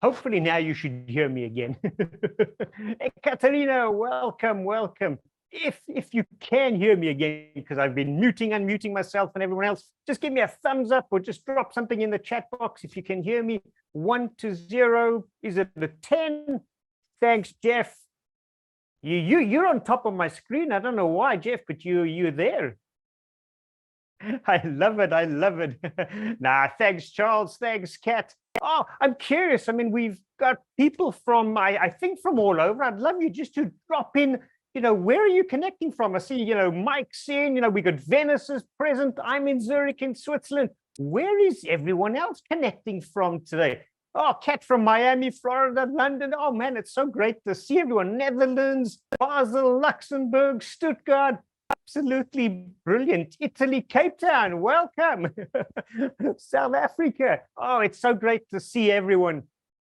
Hopefully now you should hear me again. Katerina, welcome, welcome. If you can hear me again, because I've been muting, unmuting myself and everyone else, just give me a thumbs up or just drop something in the chat box if you can hear me. 1 to 0. Is it a 10? Thanks, Jeff. You're on top of my screen. I don't know why, Jeff, but you're there. I love it. I love it. Nah, thanks, Charles. Thanks, Kat. Oh, I'm curious. I mean, we've got people from, I think from all over. I'd love you just to drop in, where are you connecting from? I see, Mike's in, we got Venice is present. I'm in Zurich in Switzerland. Where is everyone else connecting from today? Oh, Kat from Miami, Florida, London. Oh, man, it's so great to see everyone. Netherlands, Basel, Luxembourg, Stuttgart. Absolutely brilliant. Italy, Cape Town, welcome. South Africa. Oh, it's so great to see everyone.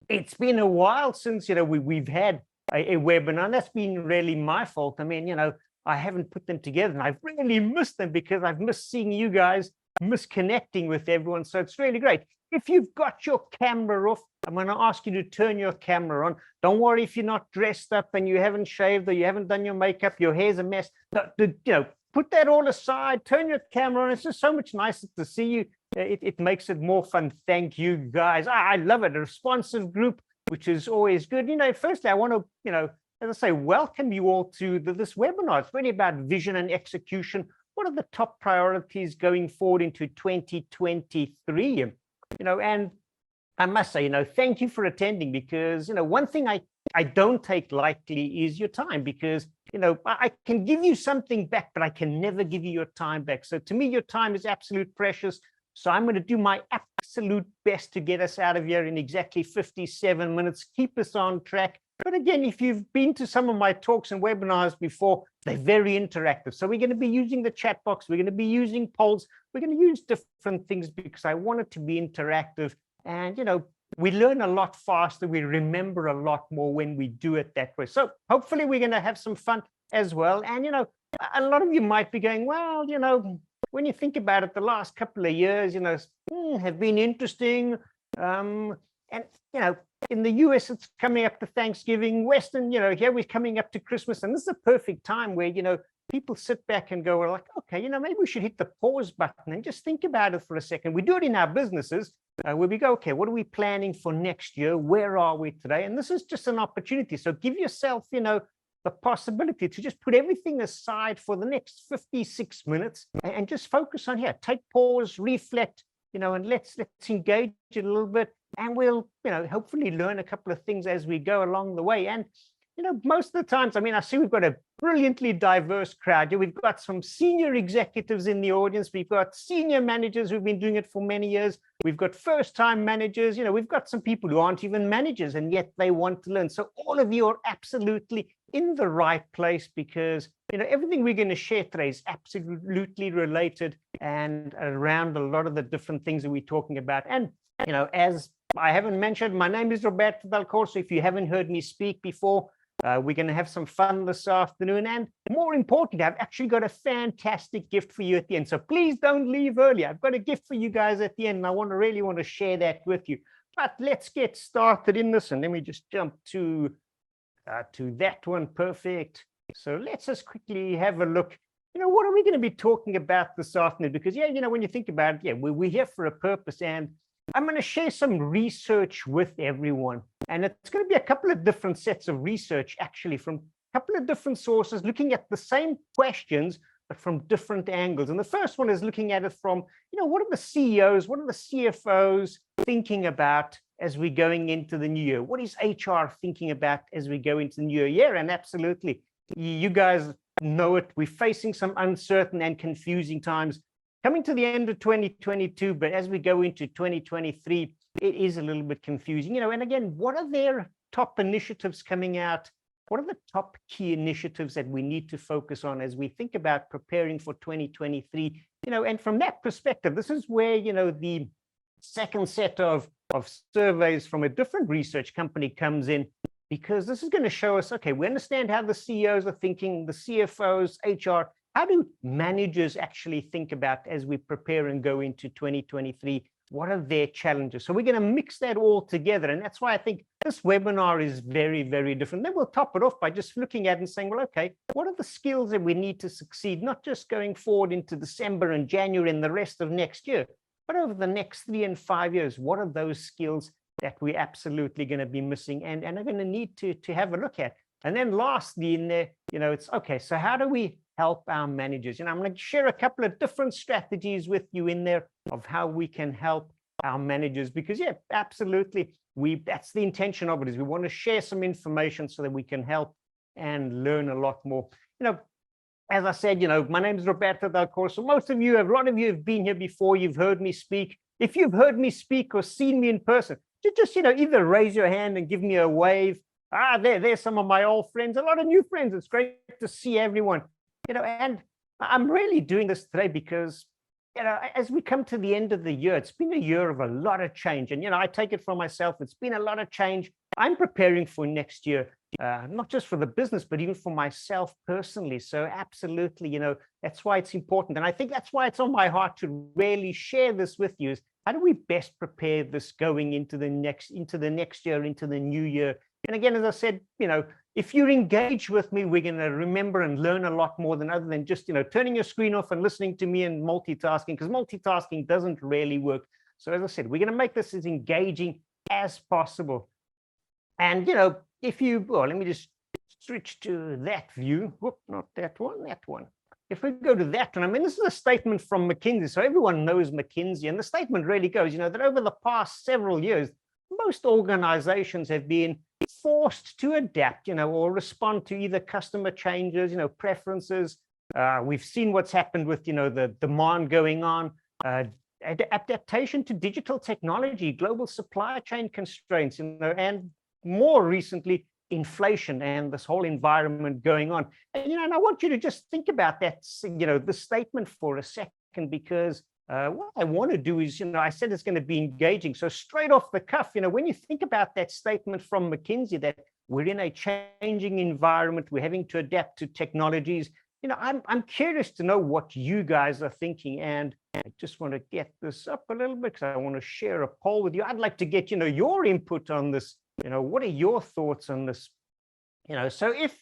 It's been a while since, we've had a webinar, and that's been really my fault. I mean, I haven't put them together, and I've really missed them because I've missed seeing you guys, missed connecting with everyone. So it's really great. If you've got your camera off, I'm going to ask you to turn your camera on. Don't worry if you're not dressed up and you haven't shaved or you haven't done your makeup, your hair's a mess. Put that all aside, turn your camera on. It's just so much nicer to see you. It makes it more fun. Thank you, guys. I love it. A responsive group, which is always good. Firstly, I want to, as I say, welcome you all to this webinar. It's really about vision and execution. What are the top priorities going forward into 2023? And I must say, thank you for attending, because, one thing I don't take lightly is your time, because, I can give you something back, but I can never give you your time back. So to me, your time is absolute precious. So I'm going to do my absolute best to get us out of here in exactly 57 minutes, keep us on track. But again, if you've been to some of my talks and webinars before, they're very interactive. So we're going to be using the chat box. We're going to be using polls. We're going to use different things because I want it to be interactive. And, we learn a lot faster. We remember a lot more when we do it that way. So hopefully we're going to have some fun as well. And, a lot of you might be going, well, when you think about it, the last couple of years, have been interesting. And, in the US, it's coming up to Thanksgiving. Western, here we're coming up to Christmas. And this is a perfect time where, people sit back and go, well, like, okay, maybe we should hit the pause button and just think about it for a second. We do it in our businesses where we go, okay, what are we planning for next year? Where are we today? And this is just an opportunity. So give yourself, the possibility to just put everything aside for the next 56 minutes and just focus on here. Take pause, reflect, and let's engage it a little bit. And we'll, hopefully learn a couple of things as we go along the way. And most of the times, I see we've got a brilliantly diverse crowd. We've got some senior executives in the audience. We've got senior managers who've been doing it for many years. We've got first-time managers. We've got some people who aren't even managers, and yet they want to learn. So all of you are absolutely in the right place, because, everything we're going to share today is absolutely related and around a lot of the different things that we're talking about. And, as I haven't mentioned, my name is Roberto Dal Corso. If you haven't heard me speak before, we're going to have some fun this afternoon. And more importantly, I've actually got a fantastic gift for you at the end. So please don't leave early. I've got a gift for you guys at the end, and I really want to share that with you. But let's get started in this. And let me just jump to that one. Perfect. So let's just quickly have a look. What are we going to be talking about this afternoon? Because, when you think about it, we're here for a purpose. And I'm going to share some research with everyone. And it's going to be a couple of different sets of research, actually, from a couple of different sources, looking at the same questions, but from different angles. And the first one is looking at it from, what are the CEOs, what are the CFOs thinking about as we're going into the new year? What is HR thinking about as we go into the new year? And absolutely, you guys know it. We're facing some uncertain and confusing times. Coming to the end of 2022, but as we go into 2023, it is a little bit confusing, and again, what are their top initiatives coming out? What are the top key initiatives that we need to focus on as we think about preparing for 2023? And from that perspective, this is where, the second set of surveys from a different research company comes in, because this is going to show us, okay, we understand how the CEOs are thinking, the CFOs, HR. How do managers actually think about as we prepare and go into 2023? what are their challenges? So we're going to mix that all together. And that's why I think this webinar is very, very different. Then we'll top it off by just looking at and saying, well, okay, what are the skills that we need to succeed, not just going forward into December and January and the rest of next year, but over the next 3 and 5 years, what are those skills that we're absolutely going to be missing and are going to need to have a look at? And then lastly in there, it's okay, so how do we help our managers? I'm going to share a couple of different strategies with you in there of how we can help our managers, because yeah, absolutely, that's the intention of it, is we want to share some information so that we can help and learn a lot more. As I said, my name is Roberto Del Corso. Most of you, a lot of you have been here before. You've heard me speak. If you've heard me speak or seen me in person, just either raise your hand and give me a wave. There's some of my old friends, a lot of new friends. It's great to see everyone. And I'm really doing this today because, as we come to the end of the year, it's been a year of a lot of change. And, I take it from myself. It's been a lot of change. I'm preparing for next year, not just for the business, but even for myself personally. So absolutely, that's why it's important. And I think that's why it's on my heart to really share this with you, is how do we best prepare this going into the next year, into the new year? And again, as I said, if you're engaged with me, we're going to remember and learn a lot more than other than just, turning your screen off and listening to me and multitasking, because multitasking doesn't really work. So as I said, we're going to make this as engaging as possible. And, let me just switch to that view. Whoop, not that one, that one. If we go to that one, this is a statement from McKinsey. So everyone knows McKinsey. And the statement really goes, that over the past several years, most organizations have been forced to adapt, or respond to either customer changes, preferences. We've seen what's happened with, the demand going on, adaptation to digital technology, global supply chain constraints, and more recently, inflation and this whole environment going on. And I want you to just think about that, the statement for a second, because what I want to do is, I said it's going to be engaging. So straight off the cuff, when you think about that statement from McKinsey, that we're in a changing environment, we're having to adapt to technologies, I'm curious to know what you guys are thinking. And I just want to get this up a little bit because I want to share a poll with you. I'd like to get, your input on this. What are your thoughts on this? So if,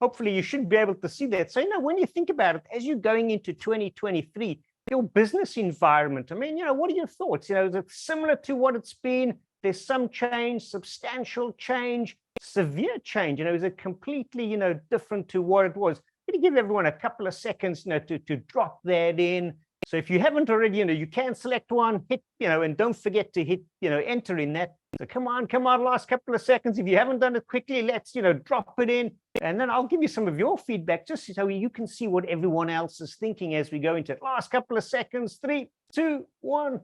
hopefully you should be able to see that. So, when you think about it, as you're going into 2023, your business environment, what are your thoughts? Is it similar to what it's been? There's some change, substantial change, severe change. Is it completely, different to what it was? I'm going to give everyone a couple of seconds, to drop that in. So if you haven't already, you can select one, hit, and don't forget to hit, enter in that. So come on, last couple of seconds. If you haven't done it quickly, let's, drop it in. And then I'll give you some of your feedback just so you can see what everyone else is thinking as we go into it. Last couple of seconds, 3, 2, 1.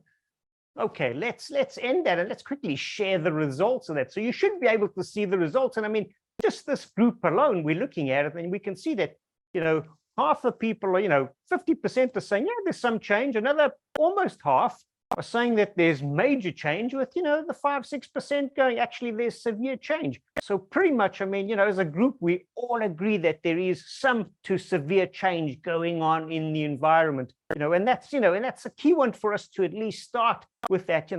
Okay, let's end that and let's quickly share the results of that. So you should be able to see the results. And just this group alone, we're looking at it and we can see that, half the people are, 50% are saying, yeah, there's some change. Another almost half are saying that there's major change, with, the 5-6% going, actually, there's severe change. So pretty much, as a group, we all agree that there is some to severe change going on in the environment, and that's, and that's a key one for us to at least start with that,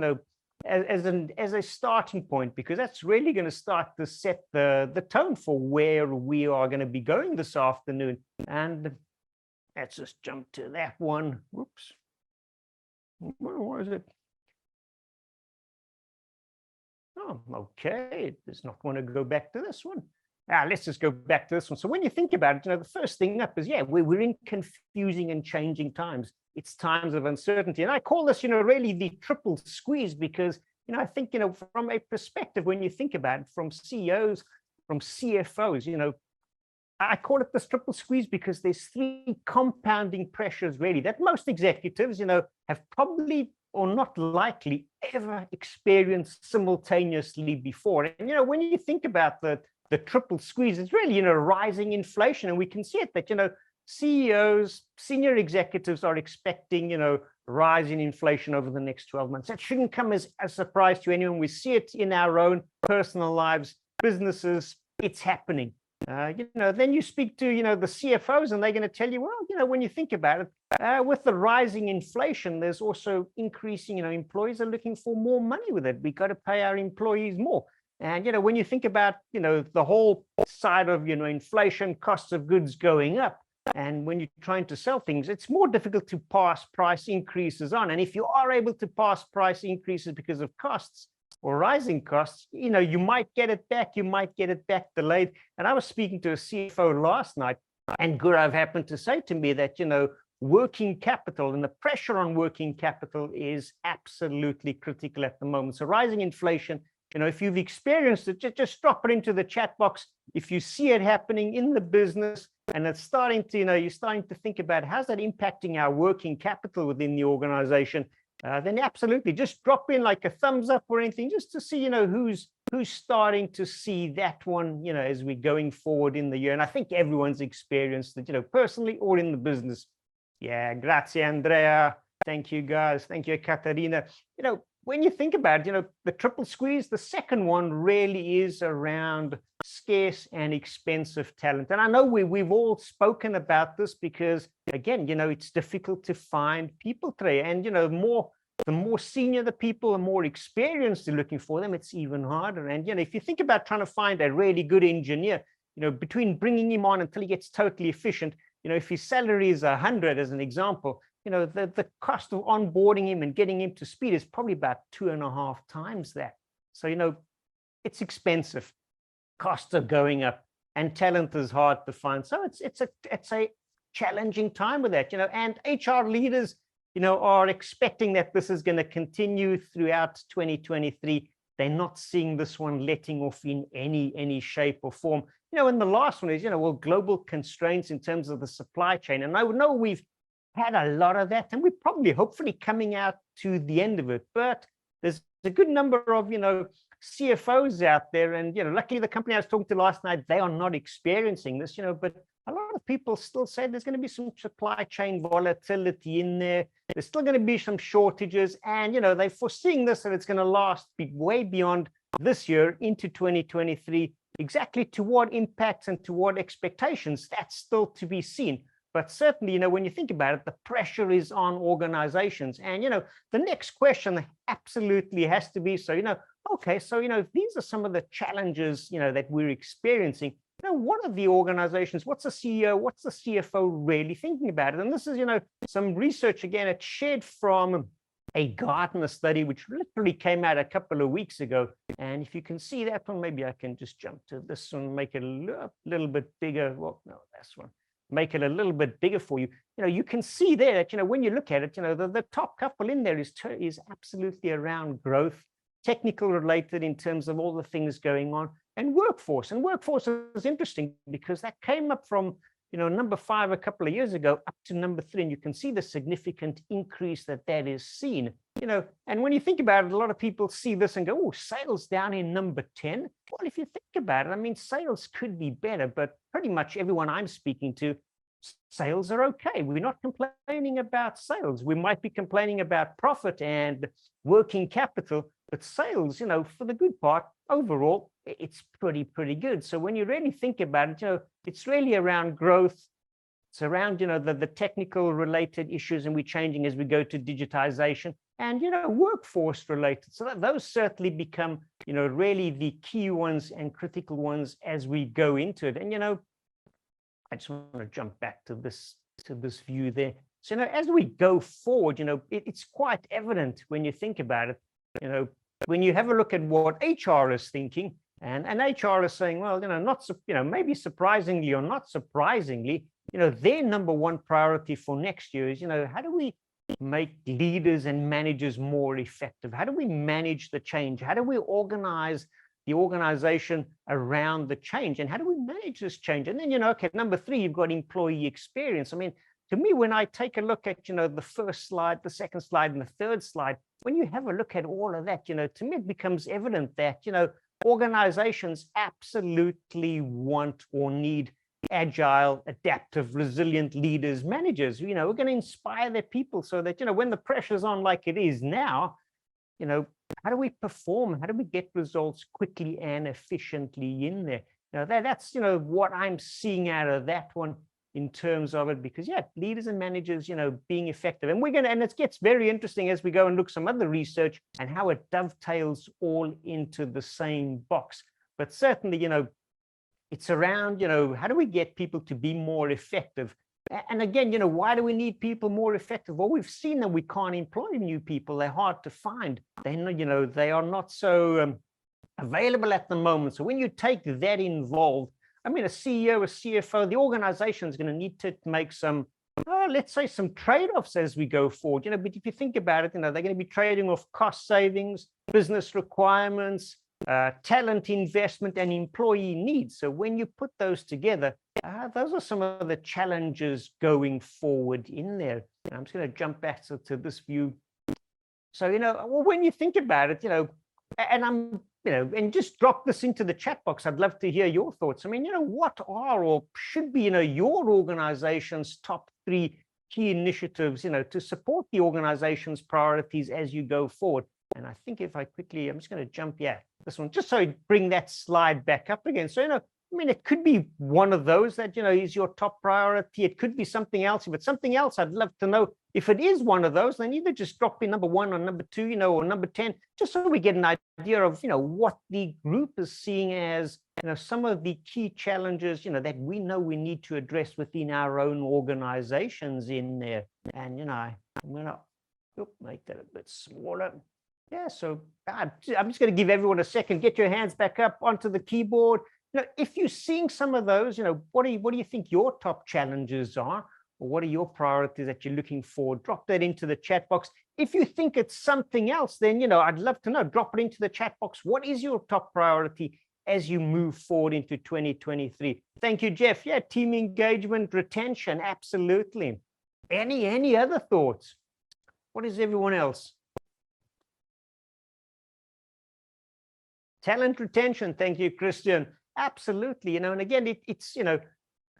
as a starting point, because that's really going to start to set the tone for where we are going to be going this afternoon. And let's just jump to that one. Whoops. Where is it? Oh, okay. It does not want to go back to this one. Let's just go back to this one. So when you think about it, the first thing up is, we're in confusing and changing times. It's times of uncertainty. And I call this, really the triple squeeze, because, I think, from a perspective, when you think about it, from CEOs, from CFOs, I call it this triple squeeze because there's 3 compounding pressures, really, that most executives, have probably or not likely ever experienced simultaneously before. And, when you think about the triple squeeze, it's really, rising inflation. And we can see it that, CEOs, senior executives are expecting, rise in inflation over the next 12 months. That shouldn't come as a surprise to anyone. We see it in our own personal lives, businesses. It's happening. Then you speak to, the CFOs and they're going to tell you, well, when you think about it, with the rising inflation, there's also increasing, employees are looking for more money with it. We got to pay our employees more. And, when you think about, the whole side of, inflation, costs of goods going up, and when you're trying to sell things, it's more difficult to pass price increases on. And if you are able to pass price increases because of costs or rising costs, you might get it back, delayed. And I was speaking to a CFO last night, and Gaurav happened to say to me that, working capital and the pressure on working capital is absolutely critical at the moment. So rising inflation, if you've experienced it, just drop it into the chat box. If you see it happening in the business and it's starting to, you're starting to think about how's that impacting our working capital within the organization, then absolutely just drop in like a thumbs up or anything, just to see, who's starting to see that one, as we're going forward in the year. And I think everyone's experienced it, personally or in the business. Yeah, grazie, Andrea. Thank you, guys. Thank you, Katarina. When you think about it, the triple squeeze, the second one really is around scarce and expensive talent. And I know we've all spoken about this because, again, it's difficult to find people today. And, the more senior the people, the more experienced you're looking for them, it's even harder. And, if you think about trying to find a really good engineer, between bringing him on until he gets totally efficient, if his salary is 100, as an example, the cost of onboarding him and getting him to speed is probably about 2.5 times that. So, it's expensive. Costs are going up and talent is hard to find. So it's a challenging time with that, and HR leaders, are expecting that this is going to continue throughout 2023. They're not seeing this one letting off in any shape or form. And the last one is, well, global constraints in terms of the supply chain. And I know we've had a lot of that, and we're probably hopefully coming out to the end of it. But there's a good number of, CFOs out there, and luckily the company I was talking to last night, they are not experiencing this, but a lot of people still say there's going to be some supply chain volatility in there. There's still going to be some shortages, and they're foreseeing this, and it's going to last way beyond this year into 2023. Exactly to what impacts and to what expectations, that's still to be seen. But certainly, when you think about it, the pressure is on organizations. And, the next question absolutely has to be, so, okay, so, these are some of the challenges, that we're experiencing. What are the organizations, what's the CEO, what's the CFO really thinking about it? And this is, some research, again, it's shared from a Gartner study, which literally came out a couple of weeks ago. And if you can see that one, maybe I can just jump to this one, make it a little bit bigger. Well, no, that's one. Make it a little bit bigger for you. You can see there that, when you look at it, the top couple in there is absolutely around growth, technical related in terms of all the things going on, and workforce. And workforce is interesting because that came up from, number 5 a couple of years ago up to number 3. And you can see the significant increase that is seen, and when you think about it, a lot of people see this and go, oh, sales down in number 10. Well, if you think about it, I mean, sales could be better, but pretty much everyone I'm speaking to, sales are okay. We're not complaining about sales. We might be complaining about profit and working capital, but sales, for the good part, overall, it's pretty good. So when you really think about it, it's really around growth. It's around, the technical related issues, and we're changing as we go to digitization, and, workforce related. So those certainly become, really the key ones and critical ones as we go into it. And, I just want to jump back to this view there. So, as we go forward, it's quite evident when you think about it, when you have a look at what HR is thinking, and HR is saying, well, maybe surprisingly or not surprisingly, their number one priority for next year is, how do we make leaders and managers more effective? How do we manage the change? How do we organize the organization around the change? And how do we manage this change? And then, okay, number 3, you've got employee experience. I mean, to me, when I take a look at, the first slide, the second slide, and the third slide, when you have a look at all of that, to me, it becomes evident that, organizations absolutely want or need agile, adaptive, resilient leaders, managers, who, are going to inspire their people so that, when the pressure's on like it is now, how do we perform? How do we get results quickly and efficiently in there? That's, what I'm seeing out of that one in terms of it, because leaders and managers, being effective. And and it gets very interesting as we go and look some other research and how it dovetails all into the same box. But certainly, it's around, how do we get people to be more effective? And again, why do we need people more effective? Well, we've seen that we can't employ new people. They're hard to find. They are not so available at the moment. So when you take that involved, I mean, a CEO, a CFO, the organization is going to need to make some, let's say, some trade-offs as we go forward. But if you think about it, they're going to be trading off cost savings, business requirements, talent investment, and employee needs. So when you put those together, those are some of the challenges going forward in there. And I'm just going to jump back to this view. So, well, when you think about it, and I'm, and just drop this into the chat box. I'd love to hear your thoughts. I mean, what are or should be, your organization's top 3 key initiatives, to support the organization's priorities as you go forward? And I think if I quickly, I'm just going to jump, this one, just so I bring that slide back up again. So, I mean, it could be one of those that, is your top priority. It could be something else. If it's something else, I'd love to know. If it is one of those, then either just drop in number 1 or number 2, or number 10, just so we get an idea of, what the group is seeing as, some of the key challenges, that we know we need to address within our own organizations in there. And, I'm going to make that a bit smaller. So I'm just going to give everyone a second. Get your hands back up onto the keyboard. If you're seeing some of those, what do you think your top challenges are? Or what are your priorities that you're looking for? Drop that into the chat box. If you think it's something else, then, I'd love to know. Drop it into the chat box. What is your top priority as you move forward into 2023? Thank you, Jeff. Team engagement, retention, absolutely. Any other thoughts? What is everyone else? Talent retention. Thank you, Christian. Absolutely. And again, it's,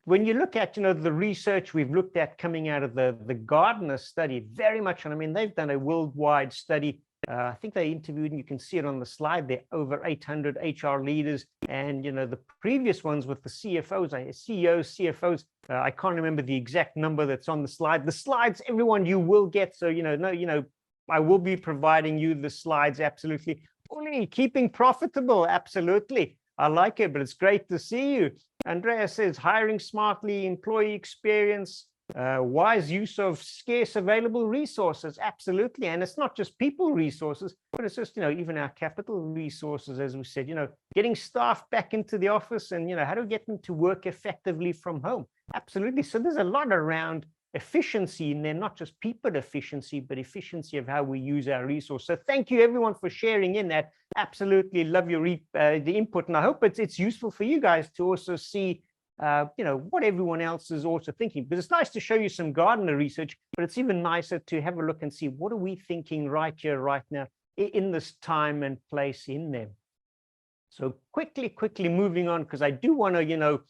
when you look at, the research we've looked at coming out of the Gartner study, very much, and I mean, they've done a worldwide study. I think they interviewed, and you can see it on the slide there, over 800 HR leaders. And, the previous ones with the CFOs, CEOs, CFOs, I can't remember the exact number that's on the slide. The slides, everyone, you will get. So, I will be providing you the slides. Absolutely. Only keeping profitable. Absolutely. I like it, but it's great to see you. Andrea says hiring smartly, employee experience, wise use of scarce available resources. Absolutely. And it's not just people resources, but it's just, even our capital resources, as we said, getting staff back into the office and, how do we get them to work effectively from home? Absolutely. So there's a lot around efficiency in there, not just people efficiency, but efficiency of how we use our resource. So thank you everyone for sharing in that. Absolutely love your the input, and I hope it's useful for you guys to also see what everyone else is also thinking, because it's nice to show you some Gartner research, but it's even nicer to have a look and see what are we thinking right here, right now, in this time and place in there. So quickly moving on, because I do want to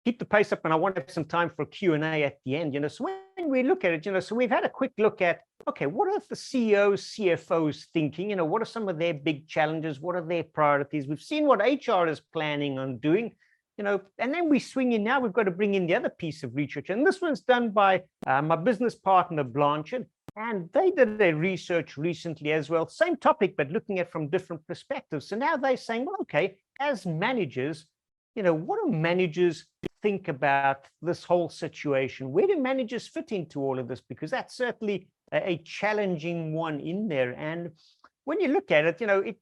keep the pace up, and I want to have some time for Q&A at the end. So when we look at it, so we've had a quick look at, okay, what are the CEOs, CFOs thinking? What are some of their big challenges? What are their priorities? We've seen what HR is planning on doing, and then we swing in now, we've got to bring in the other piece of research. And this one's done by my business partner, Blanchard, and they did their research recently as well. Same topic, but looking at from different perspectives. So now they're saying, well, okay, as managers, what do managers think about this whole situation? Where do managers fit into all of this? Because that's certainly a challenging one in there. And when you look at it,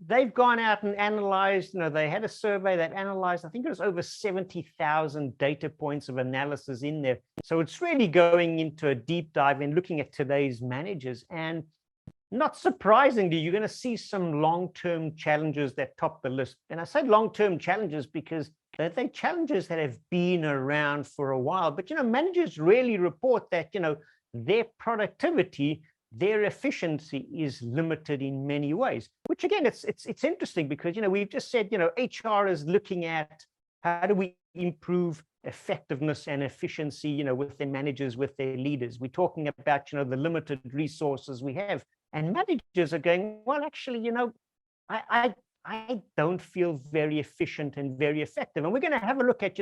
they've gone out and analyzed, they had a survey that analyzed, I think it was over 70,000 data points of analysis in there. So it's really going into a deep dive and looking at today's managers. And not surprisingly, you're going to see some long-term challenges that top the list. And I say long-term challenges because they're challenges that have been around for a while. But, managers really report that, their productivity, their efficiency is limited in many ways, which again, it's interesting because, we've just said, HR is looking at how do we improve effectiveness and efficiency, with their managers, with their leaders. We're talking about, the limited resources we have. And managers are going, well, actually, I don't feel very efficient and very effective. And we're going to have a look at,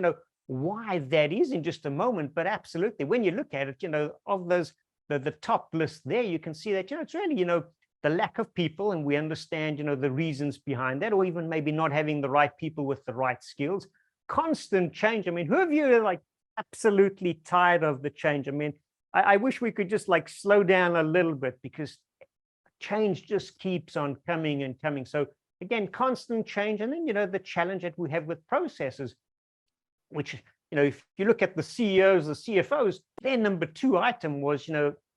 why that is in just a moment. But absolutely, when you look at it, of those, the top list there, you can see that, it's really, the lack of people, and we understand, the reasons behind that, or even maybe not having the right people with the right skills. Constant change. I mean, who of you are like absolutely tired of the change? I mean, I wish we could just like slow down a little bit, because change just keeps on coming and coming. So again, constant change. And then, the challenge that we have with processes, which, if you look at the CEOs, the CFOs, their number 2 item was,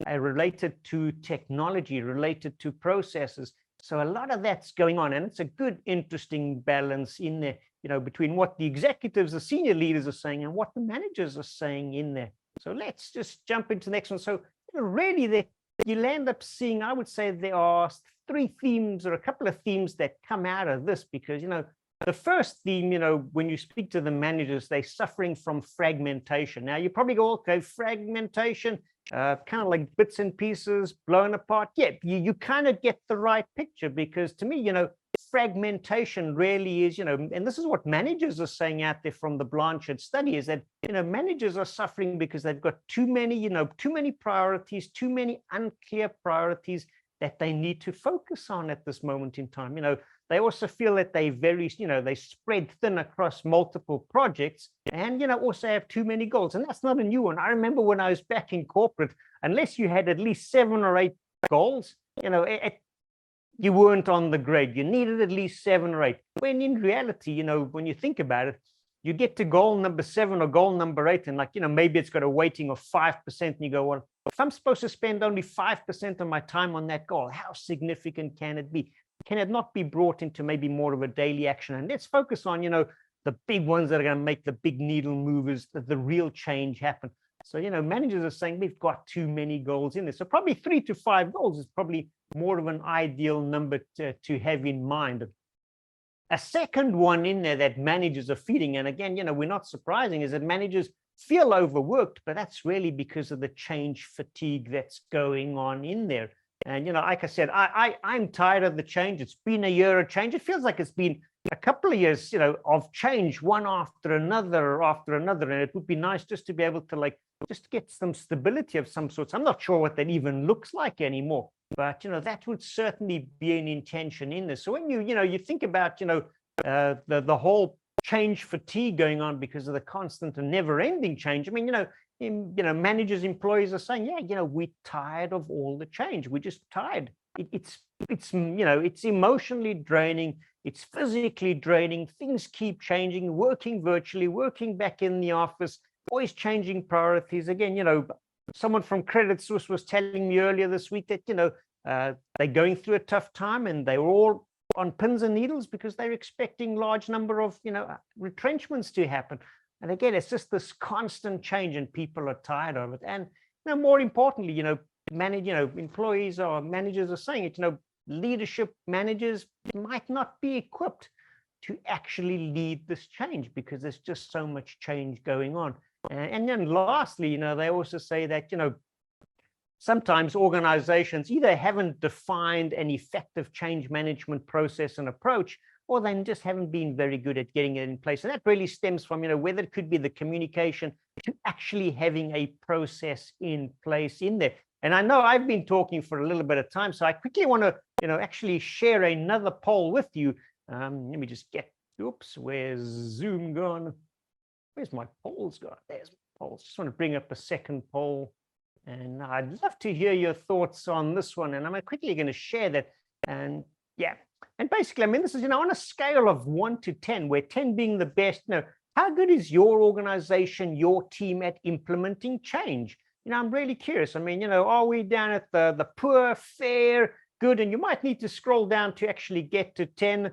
related to technology, related to processes. So a lot of that's going on, and it's a good, interesting balance in there, between what the executives, the senior leaders are saying, and what the managers are saying in there. So let's just jump into the next one. So really, you'll end up seeing, I would say there are 3 themes, or a couple of themes, that come out of this, because, the first theme, when you speak to the managers, they're suffering from fragmentation. Now, you probably go, okay, fragmentation, kind of like bits and pieces blown apart. Yeah, you kind of get the right picture, because to me, fragmentation really is, and this is what managers are saying out there from the Blanchard study, is that, managers are suffering because they've got too many priorities, too many unclear priorities that they need to focus on at this moment in time. They also feel that they they spread thin across multiple projects, and, also have too many goals. And that's not a new one. I remember when I was back in corporate, unless you had at least 7 or 8 goals, you weren't on the grade. You needed at least 7 or 8. When in reality, when you think about it, you get to goal number 7 or goal number 8, and maybe it's got a weighting of 5%, and you go, well, if I'm supposed to spend only 5% of my time on that goal, how significant can it be? Can it not be brought into maybe more of a daily action? And let's focus on, the big ones that are going to make the big needle movers, the real change happen. So, managers are saying we've got too many goals in there. So probably 3 to 5 goals is probably more of an ideal number to have in mind. A second one in there that managers are feeling, and again, we're not surprising, is that managers feel overworked, but that's really because of the change fatigue that's going on in there. And, like I said, I'm tired of the change. It's been a year of change. It feels like it's been a couple of years, of change, one after another, and it would be nice just to be able to just get some stability of some sorts. I'm not sure what that even looks like anymore, but, that would certainly be an intention in this. So when you think about, the whole change fatigue going on because of the constant and never-ending change. I mean, managers, employees are saying, yeah, we're tired of all the change. We're just tired. It's emotionally draining. It's physically draining. Things keep changing, working virtually, working back in the office, always changing priorities. Again, someone from Credit Suisse was telling me earlier this week that, they're going through a tough time, and they were all on pins and needles because they're expecting large number of, retrenchments to happen. And again, it's just this constant change, and people are tired of it. And more importantly, employees or managers are saying it, leadership managers might not be equipped to actually lead this change because there's just so much change going on. And then lastly, they also say that, sometimes organizations either haven't defined an effective change management process and approach, or they just haven't been very good at getting it in place. And that really stems from, whether it could be the communication to actually having a process in place in there. And I know I've been talking for a little bit of time, so I quickly want to, actually share another poll with you. Let me just where's Zoom gone? Where's my polls gone? There's my polls. Just want to bring up a second poll. And I'd love to hear your thoughts on this one. And I'm quickly going to share that. And yeah, and basically, I mean, this is, on a scale of 1 to 10, where 10 being the best, how good is your organization, your team at implementing change? I'm really curious. I mean, are we down at the poor, fair, good? And you might need to scroll down to actually get to 10.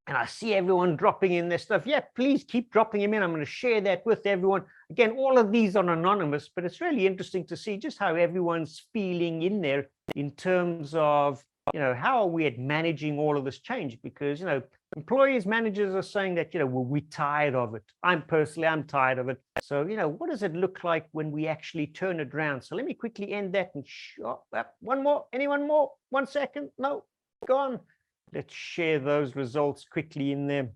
And I see everyone dropping in their stuff. Yeah, please keep dropping them in. I'm going to share that with everyone. Again, all of these are anonymous, but it's really interesting to see just how everyone's feeling in there in terms of, how are we at managing all of this change? Because, employees, managers are saying that, well, we're tired of it. I'm tired of it. So, what does it look like when we actually turn it around? So let me quickly end that and one more. Anyone more? 1 second? No, gone. let's share those results quickly in there.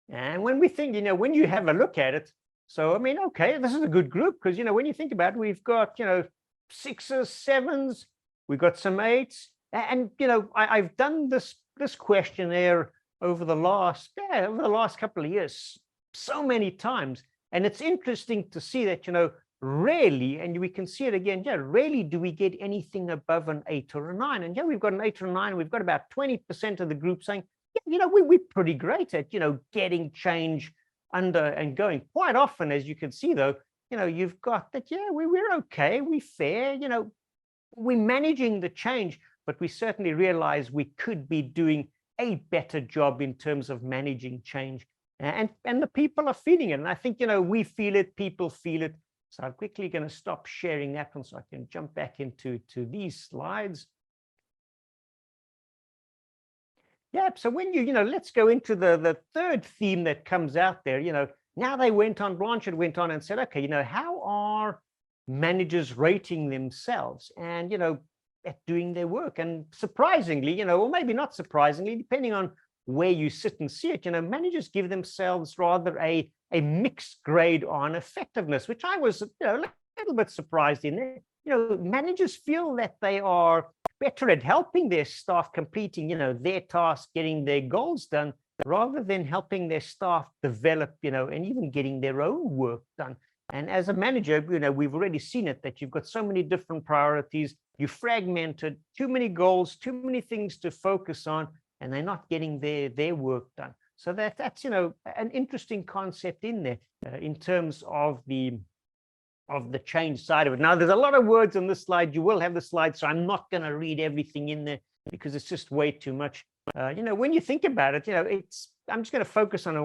And when we think, when you have a look at it, so I mean, okay, this is a good group because, when you think about it, we've got, sixes, sevens, we've got some eights. And, I've done this questionnaire over the last couple of years so many times. And it's interesting to see that, rarely, and we can see it again, rarely do we get anything above an 8 or a 9. And we've got an 8 or a 9, we've got about 20% of the group saying, we're pretty great at, getting change under and going. Quite often, as you can see, though, you've got that, we're okay, we're fair, we're managing the change, but we certainly realize we could be doing a better job in terms of managing change. And the people are feeling it. And I think, we feel it, people feel it. So I'm quickly going to stop sharing that one so I can jump back into these slides. Yeah, so when let's go into the third theme that comes out there. Now Blanchard went on and said, okay, how are managers rating themselves and, at doing their work? And surprisingly, or maybe not surprisingly, depending on where you sit and see it, managers give themselves rather a mixed grade on effectiveness, which I was, a little bit surprised in there. Managers feel that they are better at helping their staff completing, their tasks, getting their goals done, rather than helping their staff develop, and even getting their own work done. And as a manager, we've already seen it, that you've got so many different priorities, you fragmented, too many goals, too many things to focus on, and they're not getting their work done. So that's, an interesting concept in there in terms of the change side of it. Now, there's a lot of words on this slide. You will have the slide, so I'm not going to read everything in there because it's just way too much. When you think about it, I'm just going to focus on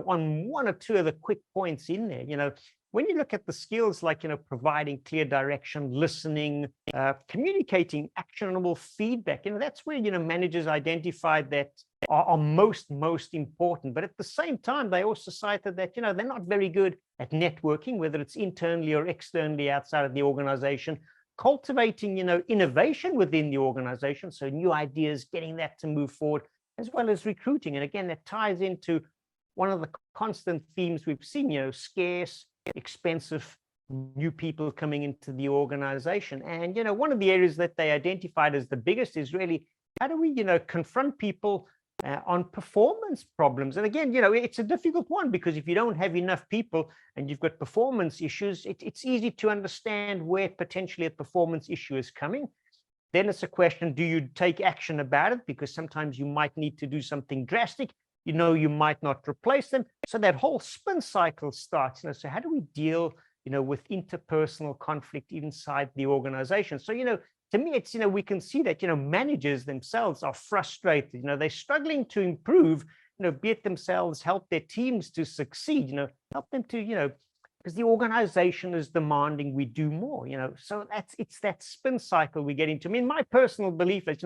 one or two of the quick points in there. When you look at the skills like, providing clear direction, listening, communicating actionable feedback, that's where, managers identified that are most important. But at the same time, they also cited that, they're not very good at networking, whether it's internally or externally outside of the organization, cultivating, innovation within the organization. So new ideas, getting that to move forward, as well as recruiting. And again, that ties into one of the constant themes we've seen, scarce, expensive new people coming into the organization. And, one of the areas that they identified as the biggest is really, how do we, confront people on performance problems? And again, it's a difficult one, because if you don't have enough people and you've got performance issues, it's easy to understand where potentially a performance issue is coming. Then it's a question, do you take action about it? Because sometimes you might need to do something drastic. You might not replace them. So that whole spin cycle starts. So how do we deal, with interpersonal conflict inside the organization? So, to me, it's, we can see that, managers themselves are frustrated. They're struggling to improve, be it themselves, help their teams to succeed, help them to, because the organization is demanding we do more, so it's that spin cycle we get into. I mean, my personal belief is,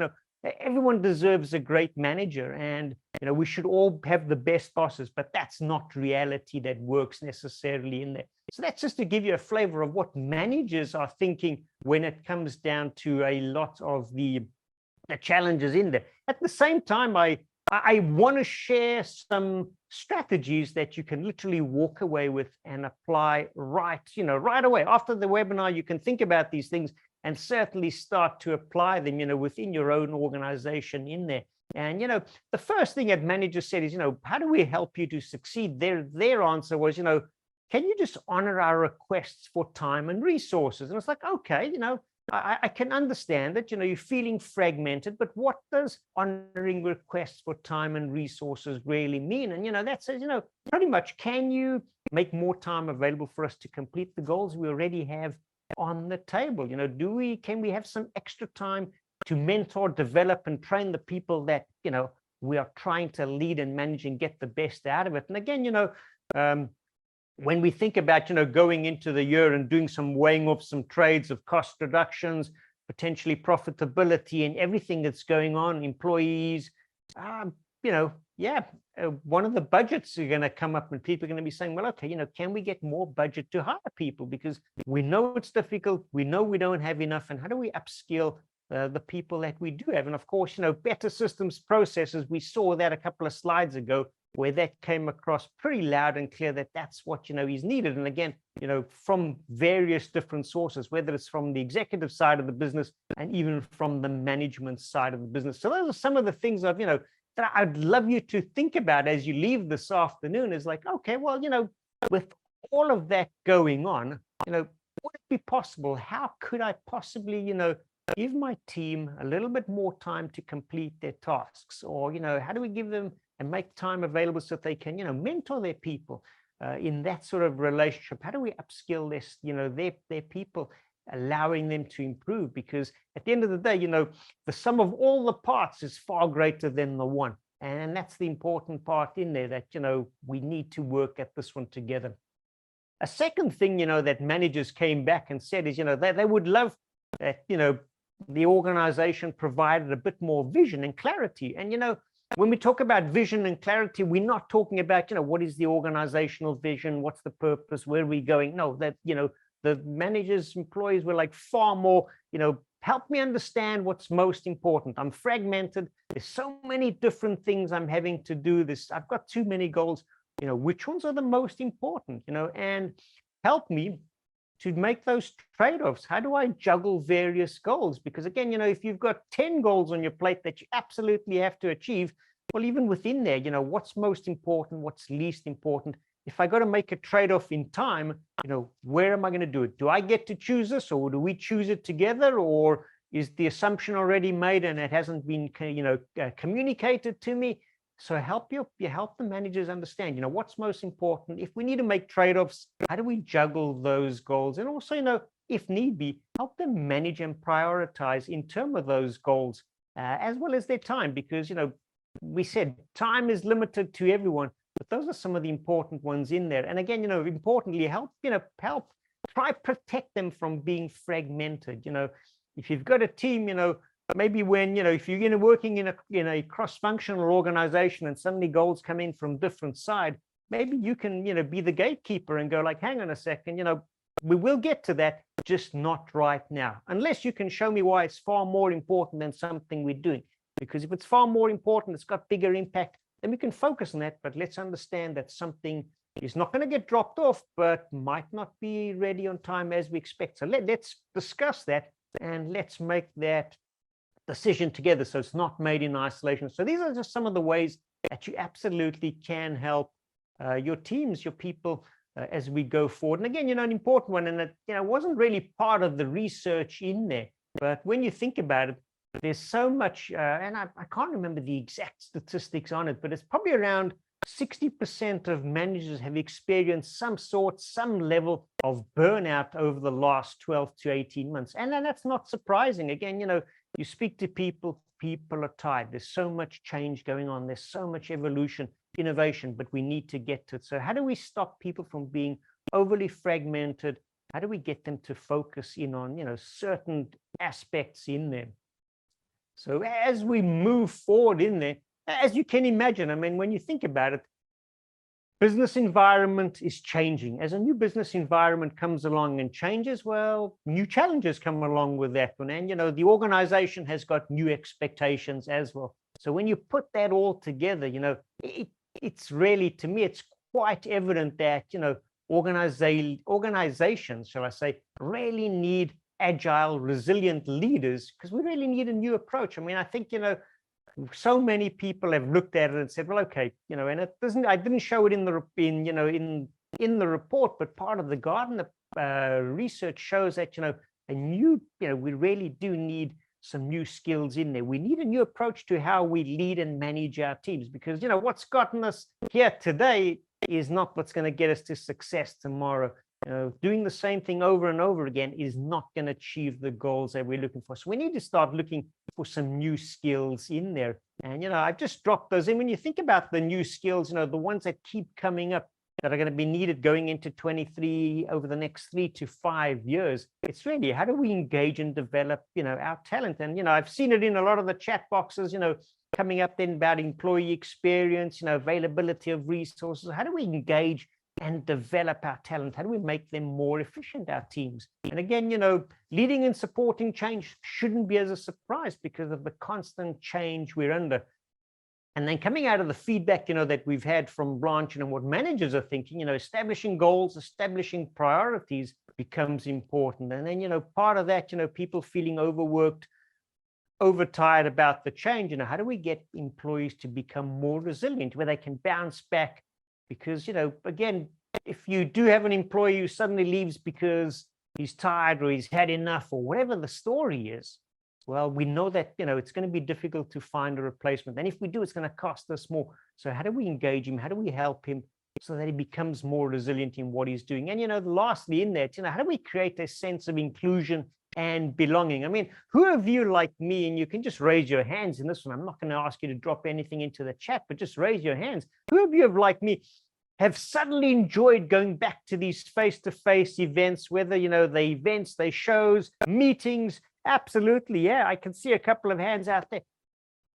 everyone deserves a great manager, and we should all have the best bosses, but that's not reality that works necessarily in there. So that's just to give you a flavor of what managers are thinking when it comes down to a lot of the challenges in there. At the same time, I want to share some strategies that you can literally walk away with and apply right away. After the webinar, you can think about these things and certainly start to apply them, within your own organization in there. And, the first thing that managers said is, how do we help you to succeed? Their answer was, can you just honor our requests for time and resources? And it's like, okay, I can understand that, you're feeling fragmented, but what does honoring requests for time and resources really mean? And, that says, pretty much, can you make more time available for us to complete the goals we already have on the table? Can we have some extra time to mentor, develop, and train the people that, we are trying to lead and manage and get the best out of it? And again, when we think about, going into the year and doing some weighing of some trades of cost reductions, potentially profitability and everything that's going on, employees, one of the budgets are going to come up and people are going to be saying, well, okay, can we get more budget to hire people? Because we know it's difficult. We know we don't have enough. And how do we upskill the people that we do have. And of course, better systems, processes, we saw that a couple of slides ago, where that came across pretty loud and clear that that's what, is needed. And again, from various different sources, whether it's from the executive side of the business and even from the management side of the business. So those are some of the things that I'd love you to think about as you leave this afternoon, is like, okay, well, with all of that going on, would it be possible? How could I possibly, give my team a little bit more time to complete their tasks? Or, how do we give them and make time available so that they can, mentor their people in that sort of relationship? How do we upskill this, their people, allowing them to improve? Because at the end of the day, the sum of all the parts is far greater than the one. And that's the important part in there, that, we need to work at this one together. A second thing, that managers came back and said is, they would love that, the organization provided a bit more vision and clarity. And, when we talk about vision and clarity, we're not talking about, what is the organizational vision? What's the purpose? Where are we going? No, that, the managers, employees were like far more, help me understand what's most important. I'm fragmented. There's so many different things I'm having to do this. I've got too many goals, which ones are the most important, and help me to make those trade-offs. How do I juggle various goals? Because again, if you've got 10 goals on your plate that you absolutely have to achieve, well, even within there, what's most important, what's least important? If I got to make a trade-off in time, where am I going to do it? Do I get to choose this, or do we choose it together? Or is the assumption already made and it hasn't been, communicated to me? So you help the managers understand, what's most important. If we need to make trade-offs, how do we juggle those goals? And also, if need be, help them manage and prioritize in terms of those goals, as well as their time. Because, we said time is limited to everyone, but those are some of the important ones in there. And again, importantly, help try protect them from being fragmented. If you've got a team, maybe when, if you're working in a cross-functional organization and suddenly goals come in from different side, maybe you can, be the gatekeeper and go like, hang on a second, we will get to that, just not right now, unless you can show me why it's far more important than something we're doing. Because if it's far more important, it's got bigger impact, then we can focus on that. But let's understand that something is not going to get dropped off, but might not be ready on time as we expect. So let's discuss that and let's make that decision together, so it's not made in isolation. So these are just some of the ways that you absolutely can help your teams, your people, as we go forward. And again, an important one, and it wasn't really part of the research in there, but when you think about it, there's so much, and I can't remember the exact statistics on it, but it's probably around 60% of managers have experienced some level of burnout over the last 12 to 18 months. And then that's not surprising. Again, you speak to people, people are tired. There's so much change going on. There's so much evolution, innovation, but we need to get to it. So how do we stop people from being overly fragmented? How do we get them to focus in on, certain aspects in them? So as we move forward in there, as you can imagine, I mean, when you think about it, business environment is changing. As a new business environment comes along and changes, well, new challenges come along with that one. And, the organization has got new expectations as well. So when you put that all together, it's really, to me, it's quite evident that, organizations, shall I say, really need agile, resilient leaders, because we really need a new approach. I mean, I think, so many people have looked at it and said, well, okay, and it doesn't, I didn't show it in the report, but part of the Gartner research shows that, we really do need some new skills in there. We need a new approach to how we lead and manage our teams, because, what's gotten us here today is not what's going to get us to success tomorrow. Doing the same thing over and over again is not going to achieve the goals that we're looking for. So we need to start looking for some new skills in there. And, I've just dropped those in. When you think about the new skills, the ones that keep coming up that are going to be needed going into 23 over the next 3 to 5 years, it's really, how do we engage and develop, our talent? And, I've seen it in a lot of the chat boxes, coming up then about employee experience, availability of resources. How do we engage and develop our talent? How do we make them more efficient, our teams? And again, leading and supporting change shouldn't be as a surprise because of the constant change we're under. And then coming out of the feedback, that we've had from Blanche and what managers are thinking, establishing goals, establishing priorities becomes important. And then, part of that, people feeling overworked, overtired about the change, how do we get employees to become more resilient, where they can bounce back? Because, again, if you do have an employee who suddenly leaves because he's tired or he's had enough or whatever the story is, well, we know that, it's going to be difficult to find a replacement. And if we do, it's going to cost us more. So how do we engage him? How do we help him so that he becomes more resilient in what he's doing? And, lastly in that, how do we create a sense of inclusion and belonging? I mean, who of you like me, and you can just raise your hands in this one. I'm not going to ask you to drop anything into the chat, but just raise your hands. Who of you have, like me, have suddenly enjoyed going back to these face-to-face events, whether, the events, the shows, meetings? Absolutely. Yeah, I can see a couple of hands out there.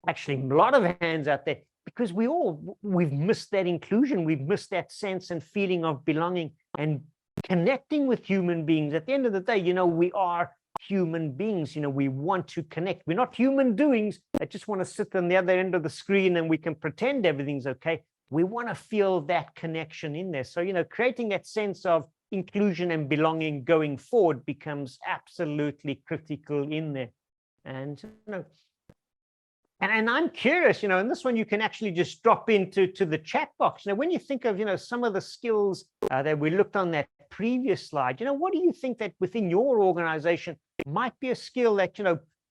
Actually, a lot of hands out there, because we've missed that inclusion. We've missed that sense and feeling of belonging and connecting with human beings. At the end of the day, we are human beings. We want to connect. We're not human doings that just want to sit on the other end of the screen and we can pretend everything's okay. We want to feel that connection in there. So, creating that sense of inclusion and belonging going forward becomes absolutely critical in there. And, and I'm curious, and this one you can actually just drop into the chat box. When you think of, some of the skills that we looked on that previous slide, what do you think that within your organization might be a skill that,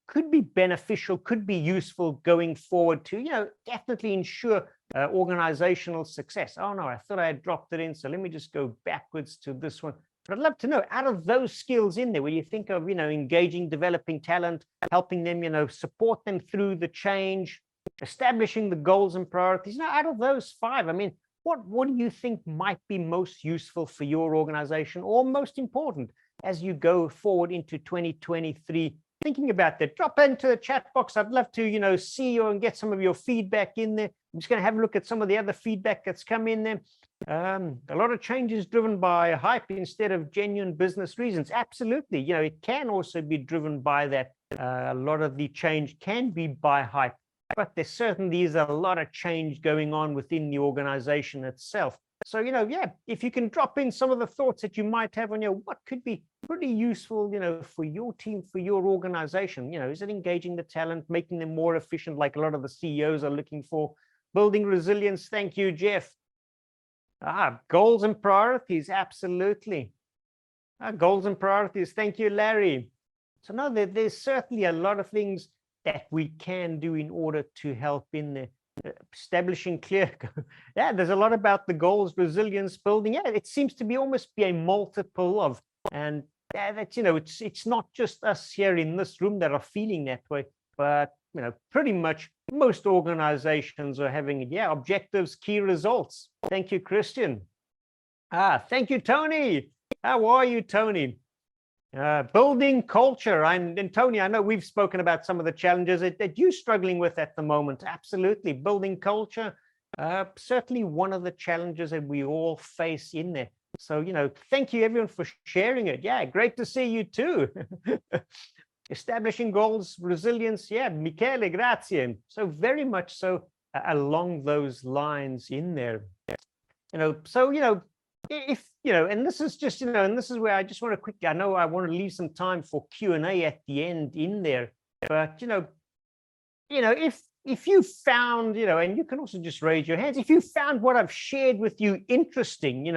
could be beneficial, could be useful going forward to, definitely ensure organizational success? Oh, no, I thought I had dropped it in. So let me just go backwards to this one. But I'd love to know, out of those skills in there, where you think of, engaging, developing talent, helping them, support them through the change, establishing the goals and priorities, out of those 5, I mean, what do you think might be most useful for your organization, or most important as you go forward into 2023? Thinking about that, drop into the chat box. I'd love to, see you and get some of your feedback in there. I'm just going to have a look at some of the other feedback that's come in there. A lot of changes driven by hype instead of genuine business reasons. Absolutely. It can also be driven by that. A lot of the change can be by hype, but there certainly is a lot of change going on within the organization itself. So, yeah, if you can drop in some of the thoughts that you might have on, what could be pretty useful, for your team, for your organization. Is it engaging the talent, making them more efficient, like a lot of the CEOs are looking for? Building resilience. Thank you, Jeff. Goals and priorities. Absolutely. Goals and priorities. Thank you, Larry. So no, there's certainly a lot of things that we can do in order to help in the establishing clear. Yeah, there's a lot about the goals, resilience building. Yeah, it seems to be almost be a multiple of, and that it's not just us here in this room that are feeling that way, but pretty much most organizations are having it. Yeah, objectives, key results. Thank you, Christian. Thank you, Tony. How are you, Tony? Building culture. And Tony, I know we've spoken about some of the challenges that you're struggling with at the moment. Absolutely. Building culture, certainly one of the challenges that we all face in there. So, thank you everyone for sharing it. Yeah, great to see you too. Establishing goals, resilience. Yeah, Michele, grazie. So very much so along those lines in there. So, if, and this is just, and this is where I just want to quickly, I know I want to leave some time for Q&A at the end in there, but, if you found, and you can also just raise your hands, if you found what I've shared with you interesting,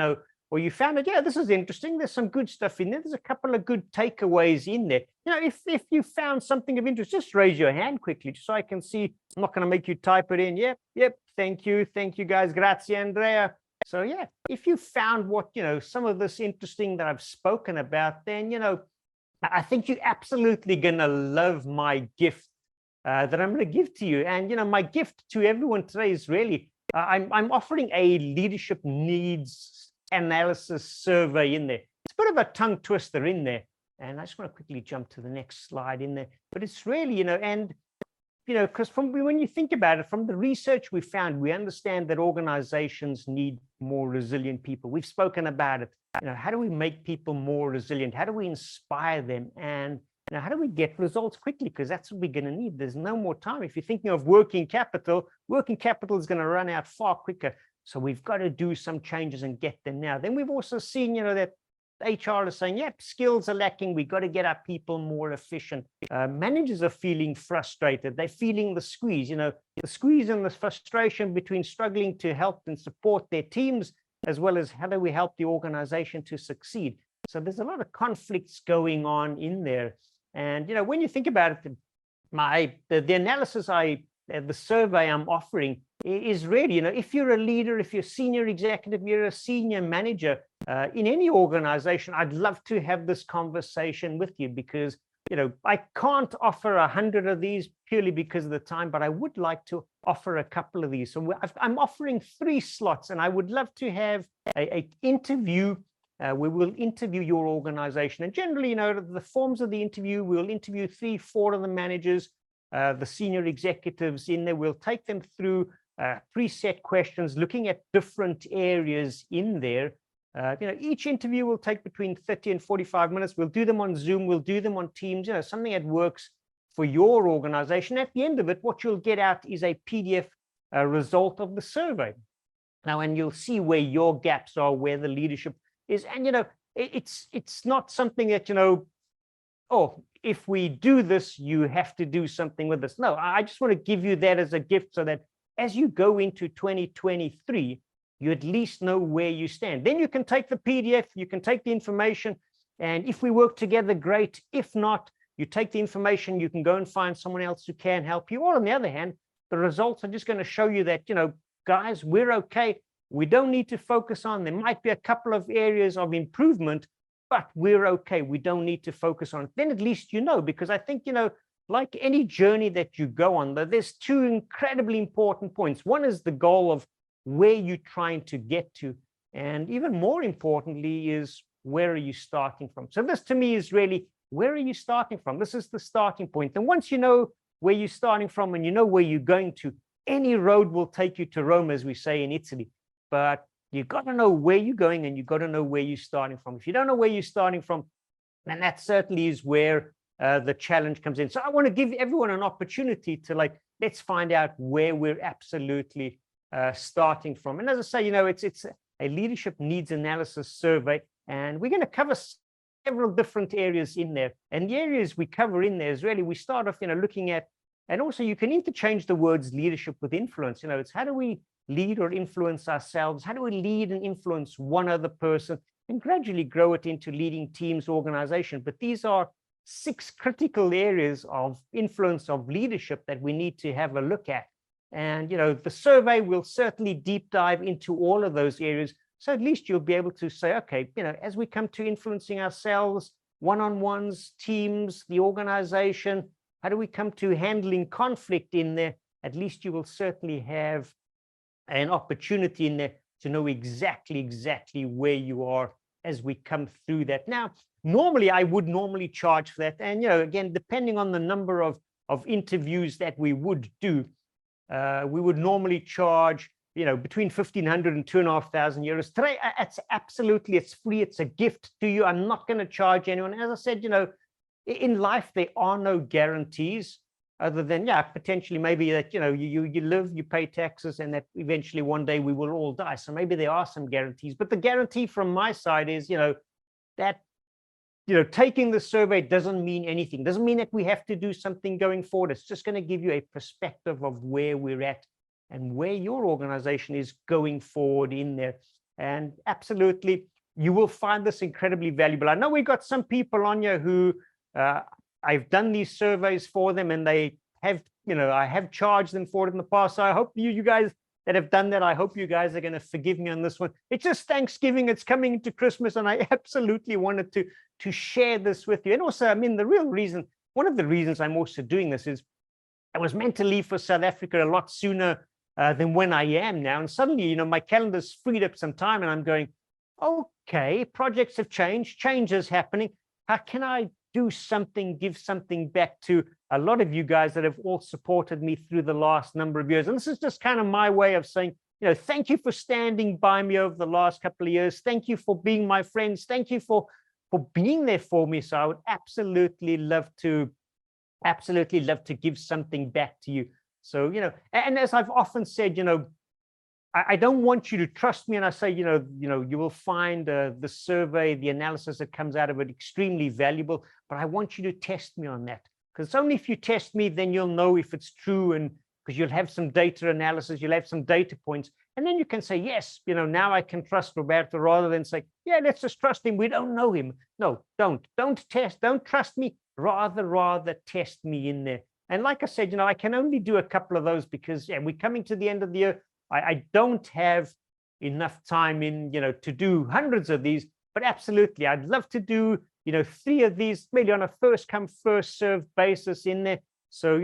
or you found it, yeah, this is interesting, there's some good stuff in there, there's a couple of good takeaways in there. If you found something of interest, just raise your hand quickly just so I can see. I'm not going to make you type it in. Yep, thank you guys. Grazie, Andrea. So yeah, if you found what, some of this interesting that I've spoken about, then, I think you're absolutely going to love my gift that I'm going to give to you. And, my gift to everyone today is really, I'm offering a leadership needs analysis survey in there. It's a bit of a tongue twister in there. And I just want to quickly jump to the next slide in there. But it's really, and because when you think about it, from the research we found, we understand that organizations need more resilient people. We've spoken about it. How do we make people more resilient? How do we inspire them? And how do we get results quickly? Because that's what we're going to need. There's no more time. If you're thinking of working capital is going to run out far quicker. So we've got to do some changes and get them now. Then we've also seen, that HR is saying, yep, skills are lacking. We've got to get our people more efficient. Managers are feeling frustrated. They're feeling the squeeze, the squeeze and the frustration between struggling to help and support their teams, as well as how do we help the organization to succeed. So there's a lot of conflicts going on in there. And, when you think about it, the analysis the survey I'm offering is really, if you're a leader, if you're a senior executive, you're a senior manager in any organization, I'd love to have this conversation with you because, I can't offer 100 of these purely because of the time, but I would like to offer a couple of these. So I'm offering 3 slots, and I would love to have a interview. We will interview your organization, and generally, the forms of the interview, we'll interview 3-4 of the managers, the senior executives in there. We'll take them through preset questions, looking at different areas in there. Each interview will take between 30 and 45 minutes. We'll do them on Zoom. We'll do them on Teams, something that works for your organization. At the end of it, what you'll get out is a PDF result of the survey. Now, and you'll see where your gaps are, where the leadership is. And, it's not something that, oh, if we do this, you have to do something with this. No, I just want to give you that as a gift so that as you go into 2023, you at least know where you stand. Then you can take the PDF, you can take the information, and if we work together, great. If not, you take the information, you can go and find someone else who can help you. Or on the other hand, the results are just going to show you that, guys, we're okay. We don't need to focus on. There might be a couple of areas of improvement, but we're okay. We don't need to focus on it. Then at least because I think, like any journey that you go on, there's 2 incredibly important points. One is the goal of where you're trying to get to. And even more importantly is where are you starting from? So this to me is really, where are you starting from? This is the starting point. And once you know where you're starting from and you know where you're going to, any road will take you to Rome, as we say in Italy. But you've got to know where you're going and you've got to know where you're starting from. If you don't know where you're starting from, then that certainly is where the challenge comes in. So I want to give everyone an opportunity to let's find out where we're absolutely starting from. And as I say, it's a leadership needs analysis survey, and we're going to cover several different areas in there. And the areas we cover in there is really, we start off, looking at, and also you can interchange the words leadership with influence. It's how do we lead or influence ourselves? How do we lead and influence one other person and gradually grow it into leading teams, organization? But these are 6 critical areas of influence of leadership that we need to have a look at. And, the survey will certainly deep dive into all of those areas. So at least you'll be able to say, okay, as we come to influencing ourselves, one-on-ones, teams, the organization, how do we come to handling conflict in there? At least you will certainly have an opportunity in there to know exactly where you are as we come through that. Now, normally I would charge for that. And, again, depending on the number of interviews that we would do, we would normally charge, between 1,500 and 2,500 euros. Today, it's free. It's a gift to you. I'm not going to charge anyone. As I said, in life, there are no guarantees other than, potentially maybe that, you live, you pay taxes, and that eventually one day we will all die. So maybe there are some guarantees. But the guarantee from my side is, that, taking the survey doesn't mean anything. Doesn't mean that we have to do something going forward. It's just going to give you a perspective of where we're at and where your organization is going forward in there. And absolutely, you will find this incredibly valuable. I know we've got some people on here who I've done these surveys for them, and they have, I have charged them for it in the past. So I hope you guys that have done that, I hope you guys are going to forgive me on this one. It's just Thanksgiving, it's coming into Christmas, and I absolutely wanted to share this with you. And also, the real reason, one of the reasons I'm also doing this is I was meant to leave for South Africa a lot sooner than when I am now. And suddenly, my calendar's freed up some time, and I'm going, okay, projects have changed, change is happening. How can I do something, give something back to a lot of you guys that have all supported me through the last number of years. And this is just kind of my way of saying, thank you for standing by me over the last couple of years. Thank you for being my friends. Thank you for being there for me. So I would absolutely love to give something back to you. So, and as I've often said, I don't want you to trust me. And I say, you will find the survey, the analysis that comes out of it extremely valuable, but I want you to test me on that. Because it's only if you test me, then you'll know if it's true, and because you'll have some data analysis, you'll have some data points, and then you can say, yes, now I can trust Roberto, rather than say, yeah, let's just trust him. We don't know him. No, don't trust me. Rather test me in there. And like I said, I can only do a couple of those because we're coming to the end of the year. I don't have enough time to do hundreds of these, but absolutely, I'd love to do 3 of these, maybe on a first come, first served basis in there. So,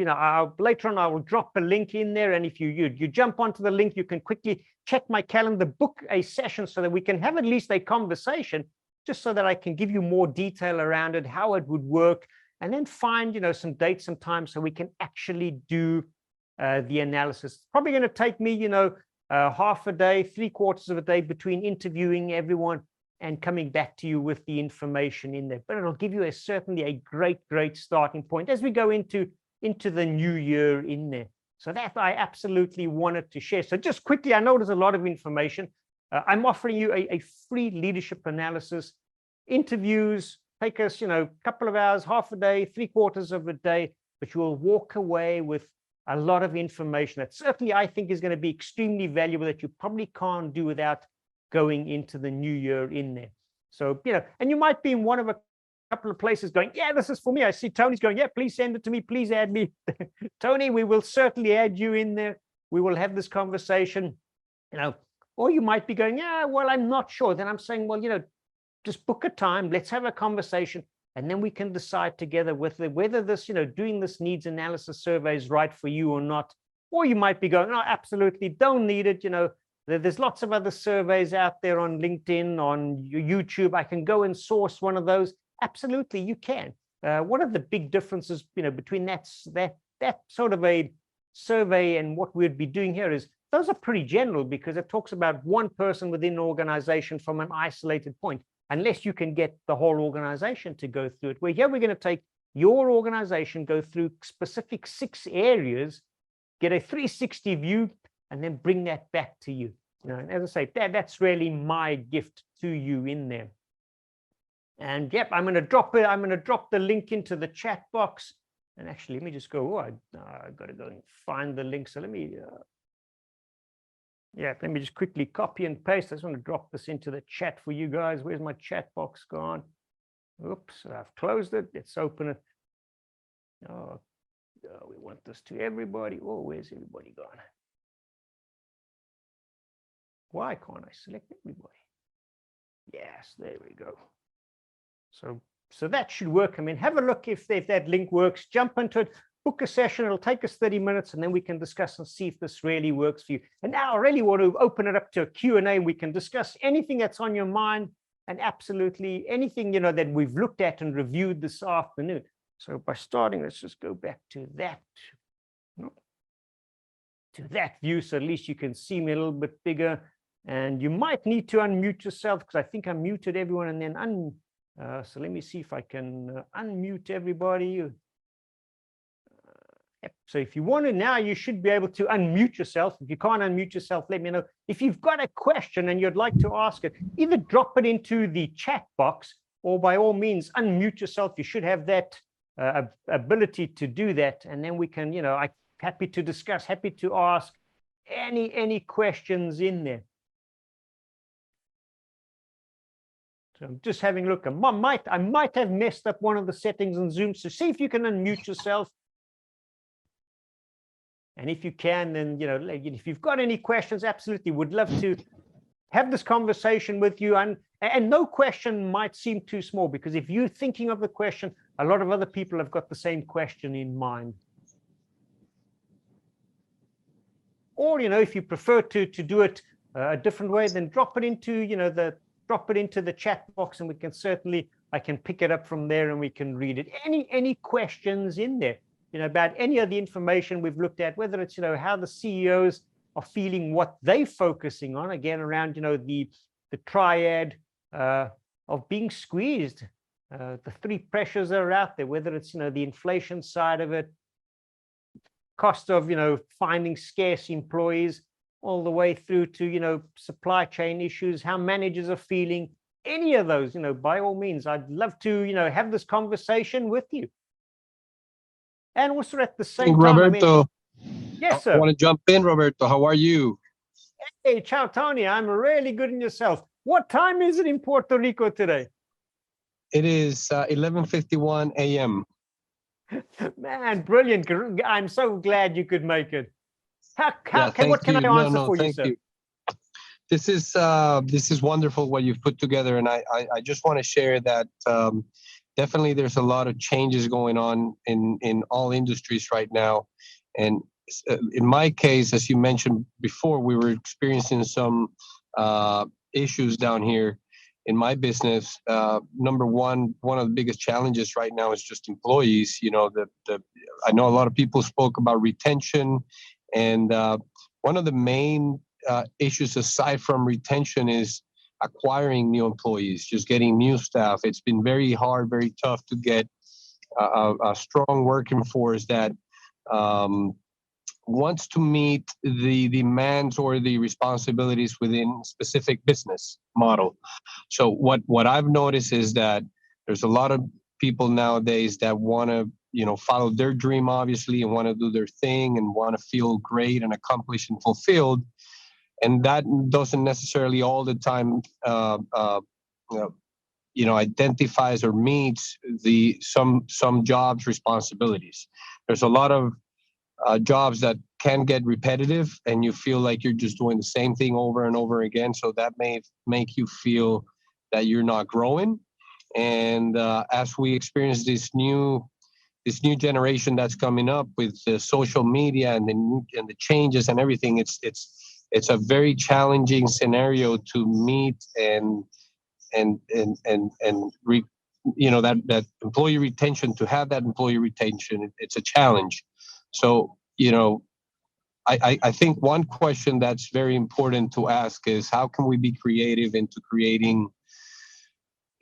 later on, I will drop a link in there. And if you jump onto the link, you can quickly check my calendar, book a session so that we can have at least a conversation, just so that I can give you more detail around it, how it would work, and then find, some dates and times so we can actually do the analysis. It's probably going to take me, half a day, 3/4 of a day between interviewing everyone and coming back to you with the information in there. But it'll give you certainly a great starting point as we go into the new year in there. So that I absolutely wanted to share. So just quickly, I know there's a lot of information. I'm offering you a free leadership analysis. Interviews take us, a couple of hours, half a day, 3/4 of a day, but you will walk away with a lot of information that certainly I think is going to be extremely valuable, that you probably can't do without going into the new year in there. So, and you might be in one of a couple of places going, yeah, this is for me. I see Tony's going, yeah, please send it to me. Please add me. Tony, we will certainly add you in there. We will have this conversation, or you might be going, yeah, well, I'm not sure. Then I'm saying, well, just book a time. Let's have a conversation. And then we can decide together whether this, doing this needs analysis survey is right for you or not. Or you might be going, no, absolutely don't need it. There's lots of other surveys out there on LinkedIn, on YouTube. I can go and source one of those. Absolutely, you can. One of the big differences, between that sort of a survey and what we'd be doing here is those are pretty general, because it talks about one person within an organization from an isolated point, unless you can get the whole organization to go through it. Where here we're going to take your organization, go through specific 6 areas, get a 360 view, and then bring that back to you. And as I say, that's really my gift to you in there. And yep, I'm going to drop it. I'm going to drop the link into the chat box. And actually, let me just go. I got to go and find the link. So let me just quickly copy and paste. I just want to drop this into the chat for you guys. Where's my chat box gone? Oops, I've closed it. Let's open it. Oh, we want this to everybody. Oh, where's everybody gone? Why can't I select everybody? Yes, there we go. So that should work. I mean, have a look if that link works. Jump into it. Book a session. It'll take us 30 minutes, and then we can discuss and see if this really works for you. And now I really want to open it up to a Q&A. We can discuss anything that's on your mind, and absolutely anything, that we've looked at and reviewed this afternoon. So by starting, let's just go back to that view, so at least you can see me a little bit bigger. And you might need to unmute yourself, because I think I muted everyone, and then so let me see if I can unmute everybody. Yep. So if you want to now, you should be able to unmute yourself. If you can't unmute yourself, let me know. If you've got a question and you'd like to ask it, either drop it into the chat box, or by all means, unmute yourself. You should have that ability to do that. And then we can, I'm happy to discuss, happy to ask any questions in there. So I'm just having a look. I might have messed up one of the settings on Zoom. So see if you can unmute yourself. And if you can, then, if you've got any questions, absolutely would love to have this conversation with you. And no question might seem too small, because if you're thinking of the question, a lot of other people have got the same question in mind. Or, if you prefer to do it a different way, then drop it into, the chat box, and we can certainly, I can pick it up from there and we can read it. Any questions in there? about any of the information we've looked at, whether it's, how the CEOs are feeling, what they're focusing on, again, around, the triad of being squeezed, the three pressures that are out there, whether it's, the inflation side of it, cost of, finding scarce employees, all the way through to, supply chain issues, how managers are feeling, any of those, by all means, I'd love to, have this conversation with you. And also at the same time, Roberto, yes, I sir. want to jump in, Roberto. How are you? Hey, ciao, Tony. I'm really good in yourself. What time is it in Puerto Rico today? It is 11:51 a.m. Man, brilliant. I'm so glad you could make it. What can I No, answer for you, thank sir? you. This is wonderful what you've put together, and I just want to share that definitely there's a lot of changes going on in all industries right now, and in my case, as you mentioned before, we were experiencing some issues down here in my business. Number one of the biggest challenges right now is just employees. I know a lot of people spoke about retention, and one of the main issues aside from retention is acquiring new employees, just getting new staff. It's been very hard, very tough to get a strong working force that wants to meet the demands or the responsibilities within specific business model. So what I've noticed is that there's a lot of people nowadays that want to follow their dream, obviously, and want to do their thing and want to feel great and accomplished and fulfilled, and that doesn't necessarily all the time identifies or meets some jobs responsibilities. There's a lot of jobs that can get repetitive and you feel like you're just doing the same thing over and over again, so that may make you feel that you're not growing. And as we experience this new generation that's coming up with the social media and the changes and everything, it's a very challenging scenario to meet and that employee retention. To have that employee retention, it's a challenge. So I think one question that's very important to ask is, how can we be creative into creating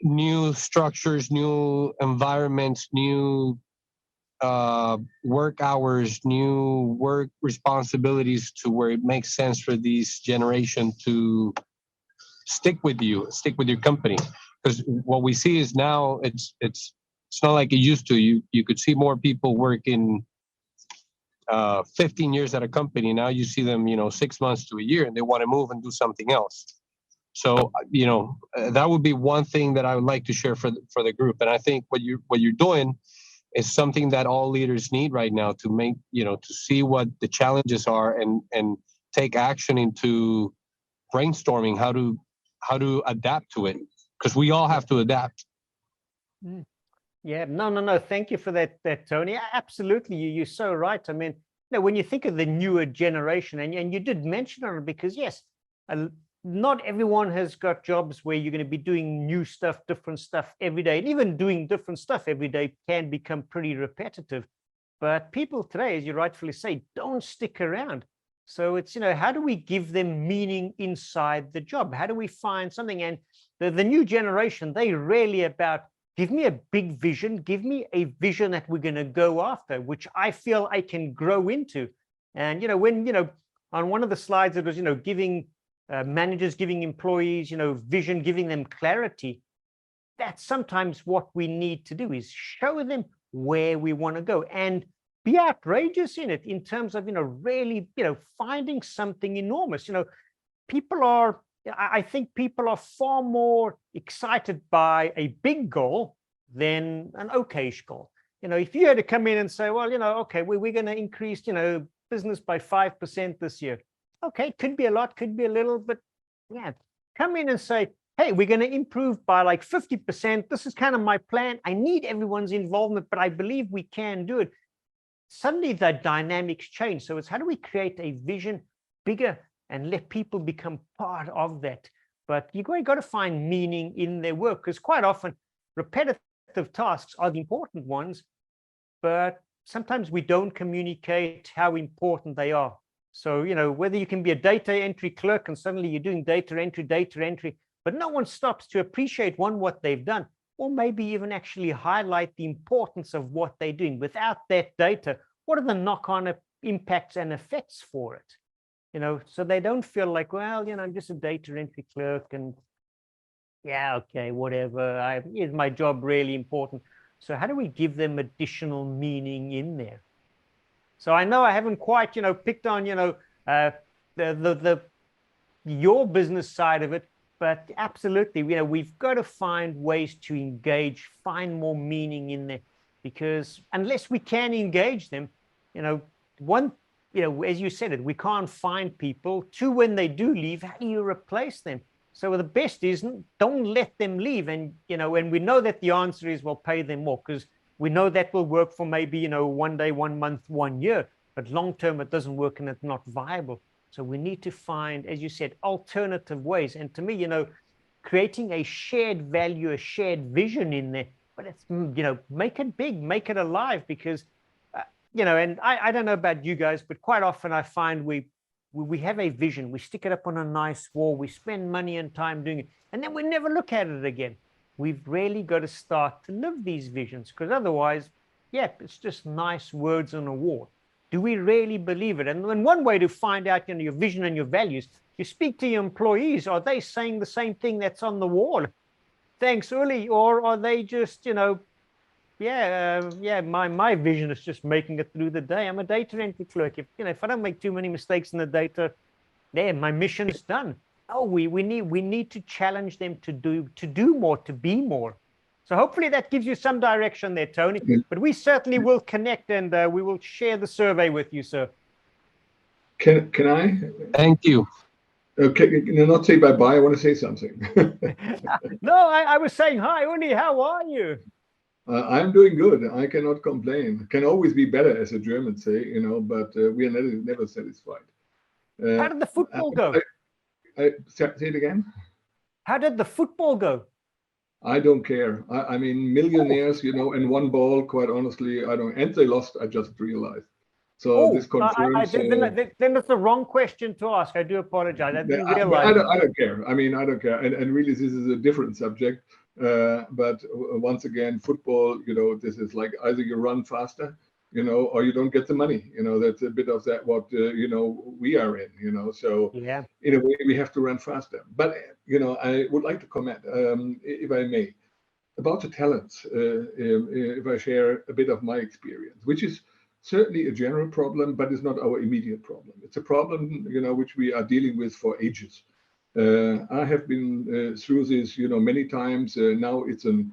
new structures, new environments, new work hours, new work responsibilities, to where it makes sense for these generation to stick with your company. Because what we see is now it's not like it used to. You could see more people working 15 years at a company. Now you see them 6 months to a year, and they want to move and do something else. So that would be one thing that I would like to share for the group. And I think what you're doing is something that all leaders need right now, to make to see what the challenges are and take action into brainstorming how to adapt to it, because we all have to adapt. Yeah, no. Thank you for that, Tony. Absolutely, you're so right. I mean, when you think of the newer generation, and you did mention on it, because yes, not everyone has got jobs where you're going to be doing new stuff, different stuff every day. And even doing different stuff every day can become pretty repetitive. But people today, as you rightfully say, don't stick around. So it's, how do we give them meaning inside the job? How do we find something? And the new generation, they really about, give me a big vision, give me a vision that we're going to go after, which I feel I can grow into. And, when, on one of the slides, it was, giving managers, giving employees, vision, giving them clarity. That's sometimes what we need to do, is show them where we want to go and be outrageous in it, in terms of, really, finding something enormous. I think people are far more excited by a big goal than an okayish goal. If you had to come in and say, well, okay, we're going to increase, business by 5% this year. Okay, could be a lot, could be a little, but yeah, come in and say, hey, we're going to improve by like 50%. This is kind of my plan. I need everyone's involvement, but I believe we can do it. Suddenly the dynamics change. So it's, how do we create a vision bigger and let people become part of that? But you got to find meaning in their work, because quite often repetitive tasks are the important ones, but sometimes we don't communicate how important they are. So, whether you can be a data entry clerk and suddenly you're doing data entry, but no one stops to appreciate what they've done, or maybe even actually highlight the importance of what they're doing. Without that data, what are the knock-on impacts and effects for it? So they don't feel like, well, I'm just a data entry clerk and yeah, okay, whatever. Is my job really important? So how do we give them additional meaning in there? So I know I haven't quite, picked on, the your business side of it, but absolutely, we've got to find ways to engage, find more meaning in there, because unless we can engage them, one, as you said it, we can't find people. Two, when they do leave, how do you replace them? So the best is don't let them leave. And, and we know that the answer is, well, pay them more, because we know that will work for maybe, 1 day, 1 month, 1 year, but long-term it doesn't work and it's not viable. So we need to find, as you said, alternative ways. And to me, creating a shared value, a shared vision in there, but it's, make it big, make it alive, because, and I don't know about you guys, but quite often I find we have a vision, we stick it up on a nice wall, we spend money and time doing it, and then we never look at it again. We've really got to start to live these visions, because otherwise, yeah, it's just nice words on a wall. Do we really believe it? And one way to find out, your vision and your values, you speak to your employees. Are they saying the same thing that's on the wall? Thanks, Uli. Or are they just, my vision is just making it through the day. I'm a data entry clerk. If I don't make too many mistakes in the data, my mission is done. Oh, we need to challenge them to do more, to be more. So hopefully that gives you some direction there, Tony. But we certainly will connect, and we will share the survey with you, sir. Can I? Thank you. Okay, not say bye-bye. I want to say something. No, I was saying hi, Uli. How are you? I'm doing good. I cannot complain. Can always be better, as the Germans say, but we are never satisfied. How did the football go? Say it again. How did the football go? I don't care. I mean, millionaires, and one ball, quite honestly, I don't. And they lost, I just realized. So this confirms. Then that's the wrong question to ask. I do apologize. I didn't realize. I don't care. I mean, I don't care. And really, this is a different subject. But once again, football, this is like either you run faster, or you don't get the money. That's a bit of that what we are in. So yeah, in a way we have to run faster. But I would like to comment, if I may, about the talents. If I share a bit of my experience, which is certainly a general problem, but it's not our immediate problem. It's a problem which we are dealing with for ages. I have been through this many times. Now it's an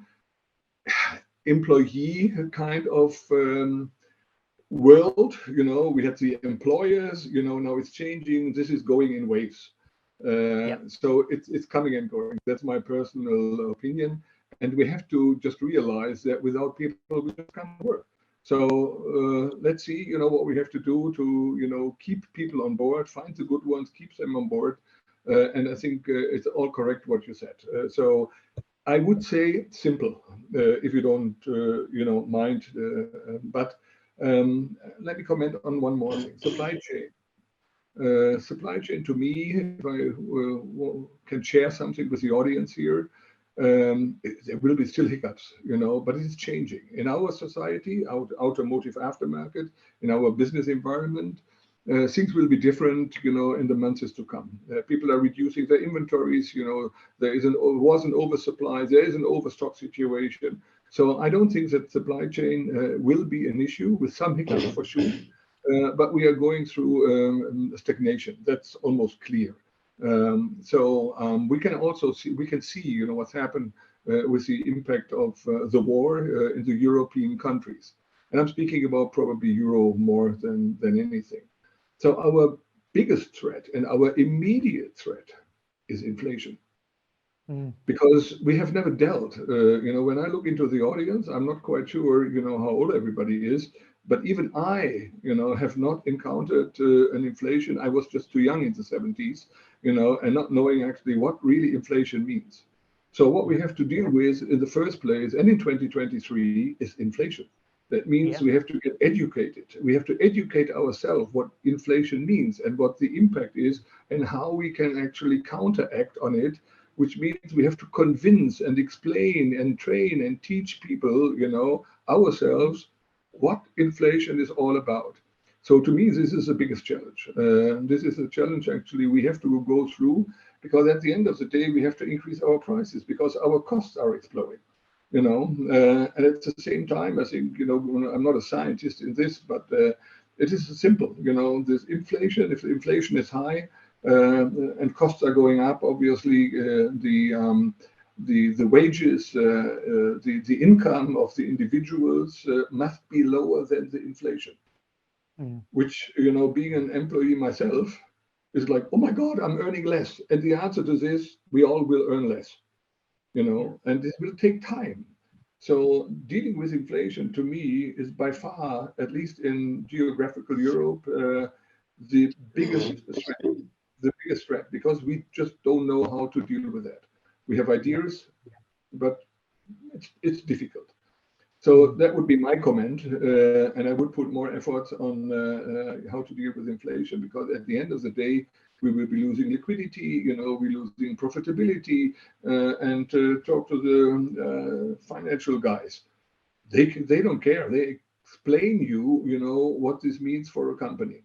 employee kind of world. We had the employers, now it's changing. This is going in waves. So it's coming and going. That's my personal opinion. And we have to just realize that without people, we just can't work. So let's see, what we have to do to, keep people on board, find the good ones, keep them on board. And I think it's all correct what you said. So I would say simple, if you don't, mind. But let me comment on one more thing. Supply chain. Supply chain, to me, if I can share something with the audience here, there will be still hiccups, but it is changing. In our society, automotive aftermarket, in our business environment, things will be different, in the months to come. People are reducing their inventories, there was an oversupply, there is an overstock situation. So I don't think that supply chain will be an issue, with some hiccups for sure. But we are going through stagnation. That's almost clear. We can also see, what's happened with the impact of the war in the European countries. And I'm speaking about probably Euro more than anything. So our biggest threat and our immediate threat is inflation. Because we have never dealt, when I look into the audience, I'm not quite sure, how old everybody is, but even I, have not encountered an inflation. I was just too young in the 70s, and not knowing actually what really inflation means. So what we have to deal with in the first place, and in 2023, is inflation. That means we have to get educated. We have to educate ourselves what inflation means and what the impact is and how we can actually counteract on it, which means we have to convince and explain and train and teach people, ourselves what inflation is all about. So to me, this is the biggest challenge. This is a challenge actually we have to go through, because at the end of the day, we have to increase our prices because our costs are exploding. And at the same time, I think, I'm not a scientist in this, but it is simple, this inflation, if inflation is high and costs are going up, obviously the wages, the income of the individuals must be lower than the inflation, which, being an employee myself is like, oh my God, I'm earning less. And the answer to this, we all will earn less. And this will take time. So dealing with inflation to me is by far, at least in geographical Europe, the biggest threat, because we just don't know how to deal with that. We have ideas, but it's difficult. So that would be my comment, and I would put more efforts on how to deal with inflation, because at the end of the day, we will be losing liquidity, we're losing profitability, and talk to the financial guys. They don't care. They explain what this means for a company.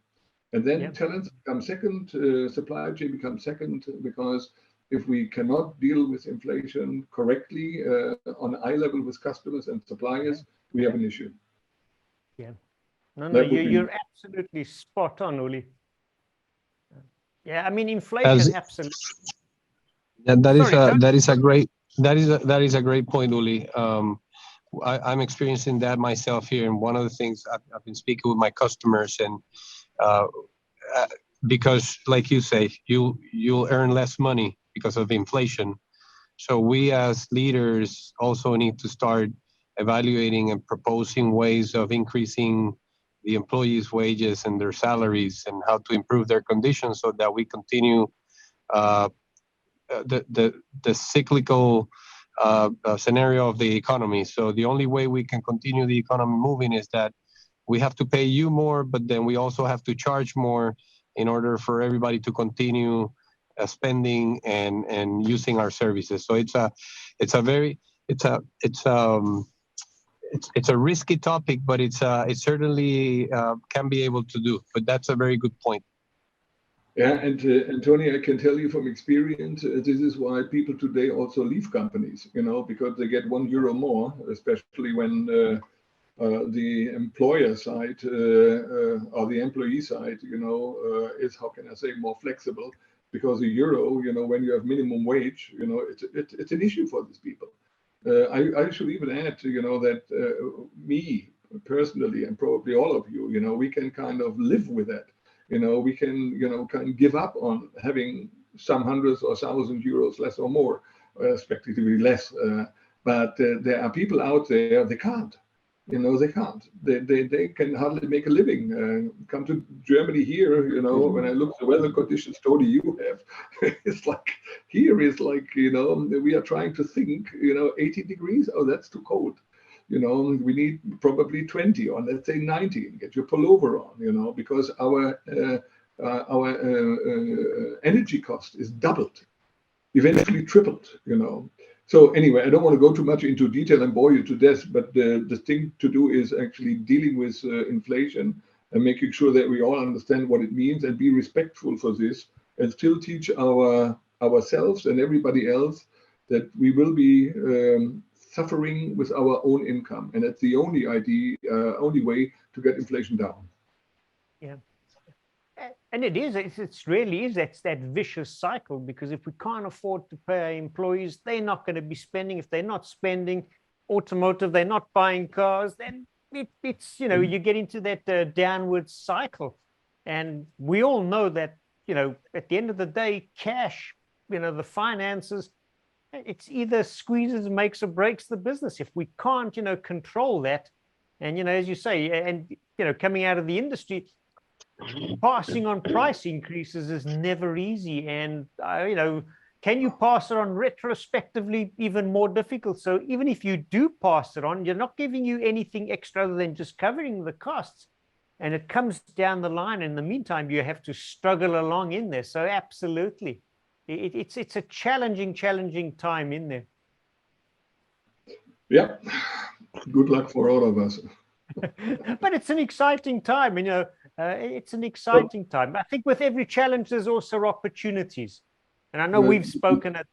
And then talents become second, supply chain becomes second, because if we cannot deal with inflation correctly on eye level with customers and suppliers, we have an issue. No, you're absolutely spot on, Uli. I mean, inflation, absolutely. That is a great point, Uli. I'm experiencing that myself here, and one of the things I've been speaking with my customers, and because, like you say, you'll earn less money because of inflation. So we as leaders also need to start evaluating and proposing ways of increasing the employees' wages and their salaries, and how to improve their conditions so that we continue the cyclical scenario of the economy. So the only way we can continue the economy moving is that we have to pay you more, but then we also have to charge more in order for everybody to continue spending and using our services. So it's a risky topic, but it certainly can be able to do. But that's a very good point. Yeah, and Tony, I can tell you from experience, this is why people today also leave companies, because they get €1 more, especially when the employer side or the employee side, is, how can I say, more flexible, because €1, when you have minimum wage, it's an issue for these people. I should even add, that me personally, and probably all of you, we can kind of live with that. We can, kind of give up on having some hundreds or €1,000 less or more, respectively less. But there are people out there, they can't. They can't. They can hardly make a living. Come to Germany here, when I look at the weather conditions, Tony, you have, it's like, here is like, we are trying to think, 80 degrees, oh, that's too cold. We need probably 20, or let's say 19, get your pullover on, because our energy cost is doubled, eventually tripled, So anyway, I don't want to go too much into detail and bore you to death, but the thing to do is actually dealing with inflation and making sure that we all understand what it means and be respectful for this, and still teach ourselves and everybody else that we will be suffering with our own income, and that's the only way to get inflation down. Yeah, and it really is. That's that vicious cycle, because if we can't afford to pay our employees, they're not going to be spending. If they're not spending automotive, they're not buying cars, then it's you get into that downward cycle. And we all know that at the end of the day, cash, the finances, it's either squeezes, makes or breaks the business. If we can't, control that, and as you say, and coming out of the industry, passing on price increases is never easy. And can you pass it on retrospectively? Even more difficult. So even if you do pass it on, you're not giving you anything extra other than just covering the costs. And it comes down the line. In the meantime, you have to struggle along in there. So absolutely, it's a challenging time in there. Yeah. Good luck for all of us. But it's an exciting time, you know. It's an exciting time. I think with every challenge, there's also opportunities. And I know we've spoken at.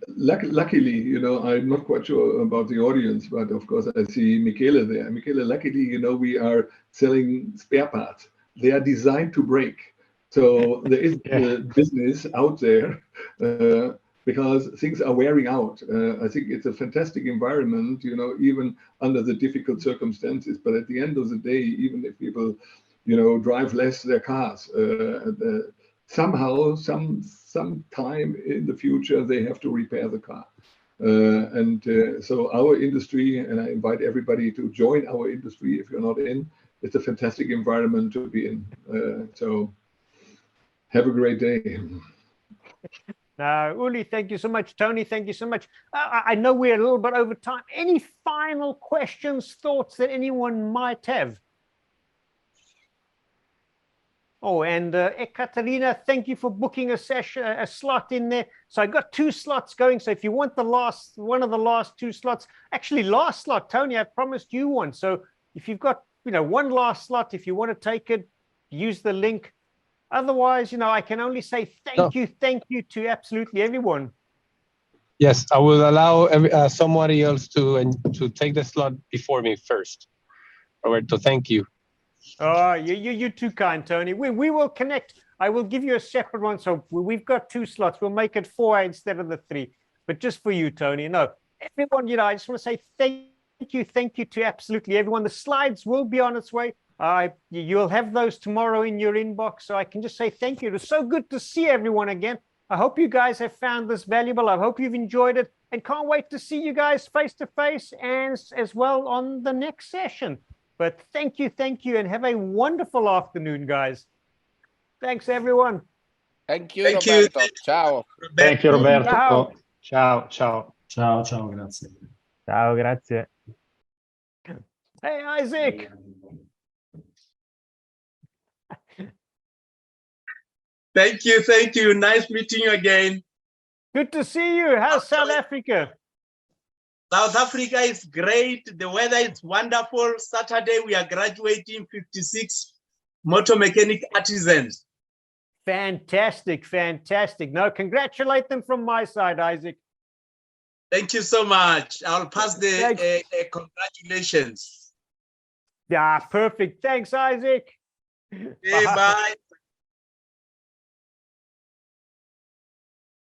Luckily, you know, I'm not quite sure about the audience, but of course I see Michele there. Michele, luckily, you know, we are selling spare parts. They are designed to break. So there is business out there because things are wearing out. I think it's a fantastic environment, you know, even under the difficult circumstances. But at the end of the day, even if people, you know, drive less their cars, somehow, sometime in the future, they have to repair the car. So our industry, and I invite everybody to join our industry if you're not in, it's a fantastic environment to be in. So have a great day. Uli, thank you so much. Tony, thank you so much. I know we're a little bit over time. Any final questions, thoughts that anyone might have? Oh, and Ekaterina, thank you for booking a session, a slot in there. So I got 2 slots going. So if you want one of the last 2 slots, actually last slot, Tony, I promised you one. So if you've got, you know, one last slot, if you want to take it, use the link. Otherwise, you know, I can only say thank you to absolutely everyone. Yes, I will allow somebody else to take the slot before me first. Roberto, thank you. Oh, you're too kind, Tony. We will connect. I will give you a separate one. So we've got 2 slots. We'll make it 4 instead of the 3. But just for you, Tony. No, everyone, you know, I just want to say thank you to absolutely everyone. The slides will be on its way. You'll have those tomorrow in your inbox. So I can just say thank you. It was so good to see everyone again. I hope you guys have found this valuable. I hope you've enjoyed it and can't wait to see you guys face to face and as well on the next session. But thank you, and have a wonderful afternoon, guys. Thanks, everyone. Thank you, Roberto. Ciao. Thank you, Roberto. Ciao. Ciao, grazie. Ciao, grazie. Hey, Isaac. Thank you. Nice meeting you again. Good to see you. How's South Africa? South Africa is great. The weather is wonderful. Saturday, we are graduating 56 motor mechanic artisans. Fantastic. No, congratulate them from my side, Isaac. Thank you so much. I'll pass the congratulations. Yeah, perfect. Thanks, Isaac. Okay, bye.